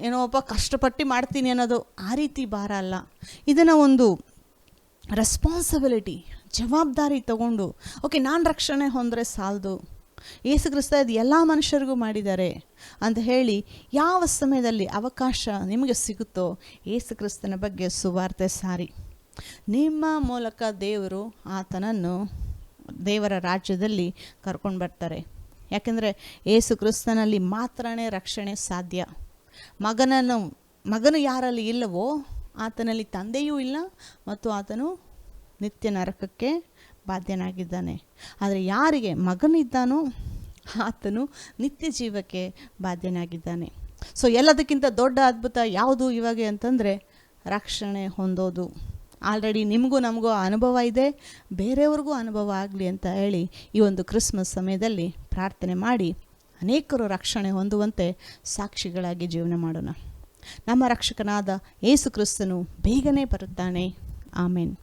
ಏನೋ ಒಬ್ಬ ಕಷ್ಟಪಟ್ಟು ಮಾಡ್ತೀನಿ ಅನ್ನೋದು ಆ ರೀತಿ ಭಾರ ಅಲ್ಲ. ಇದನ್ನು ಒಂದು ರೆಸ್ಪಾನ್ಸಿಬಿಲಿಟಿ, ಜವಾಬ್ದಾರಿ ತಗೊಂಡು, ಓಕೆ ನಾನು ರಕ್ಷಣೆ ಹೊಂದರೆ ಸಾಲದು, ಯೇಸು ಕ್ರಿಸ್ತ ಇದು ಎಲ್ಲ ಮನುಷ್ಯರಿಗೂ ಮಾಡಿದ್ದಾರೆ ಅಂತ ಹೇಳಿ ಯಾವ ಸಮಯದಲ್ಲಿ ಅವಕಾಶ ನಿಮಗೆ ಸಿಗುತ್ತೋ ಯೇಸು ಕ್ರಿಸ್ತನ ಬಗ್ಗೆ ಸುವಾರ್ತೆ ಸಾರಿ. ನಿಮ್ಮ ಮೂಲಕ ದೇವರು ಆತನನ್ನು ದೇವರ ರಾಜ್ಯದಲ್ಲಿ ಕರ್ಕೊಂಡು ಬರ್ತಾರೆ. ಯಾಕೆಂದರೆ ಯೇಸು ಕ್ರಿಸ್ತನಲ್ಲಿ ಮಾತ್ರನೇ ರಕ್ಷಣೆ ಸಾಧ್ಯ. ಮಗನು ಯಾರಲ್ಲಿ ಇಲ್ಲವೋ ಆತನಲ್ಲಿ ತಂದೆಯೂ ಇಲ್ಲ ಮತ್ತು ಆತನು ನಿತ್ಯ ನರಕಕ್ಕೆ ಬಾಧ್ಯನಾಗಿದ್ದಾನೆ. ಆದರೆ ಯಾರಿಗೆ ಮಗನಿದ್ದಾನೋ ಆತನು ನಿತ್ಯ ಜೀವಕ್ಕೆ ಬಾಧ್ಯನಾಗಿದ್ದಾನೆ. ಸೊ ಎಲ್ಲದಕ್ಕಿಂತ ದೊಡ್ಡ ಅದ್ಭುತ ಯಾವುದು ಇವಾಗ ಅಂತಂದರೆ ರಕ್ಷಣೆ ಹೊಂದೋದು. ಆಲ್ರೆಡಿ ನಿಮಗೂ ನಮಗೂ ಅನುಭವ ಇದೆ, ಬೇರೆಯವ್ರಿಗೂ ಅನುಭವ ಆಗಲಿ ಅಂತ ಹೇಳಿ ಈ ಒಂದು ಕ್ರಿಸ್ಮಸ್ ಸಮಯದಲ್ಲಿ ಪ್ರಾರ್ಥನೆ ಮಾಡಿ ಅನೇಕರು ರಕ್ಷಣೆ ಹೊಂದುವಂತೆ ಸಾಕ್ಷಿಗಳಾಗಿ ಜೀವನ ಮಾಡೋಣ. ನಮ್ಮ ರಕ್ಷಕನಾದ ಯೇಸು ಕ್ರಿಸ್ತನು ಬೇಗನೆ ಬರುತ್ತಾನೆ. ಆಮೇನ್.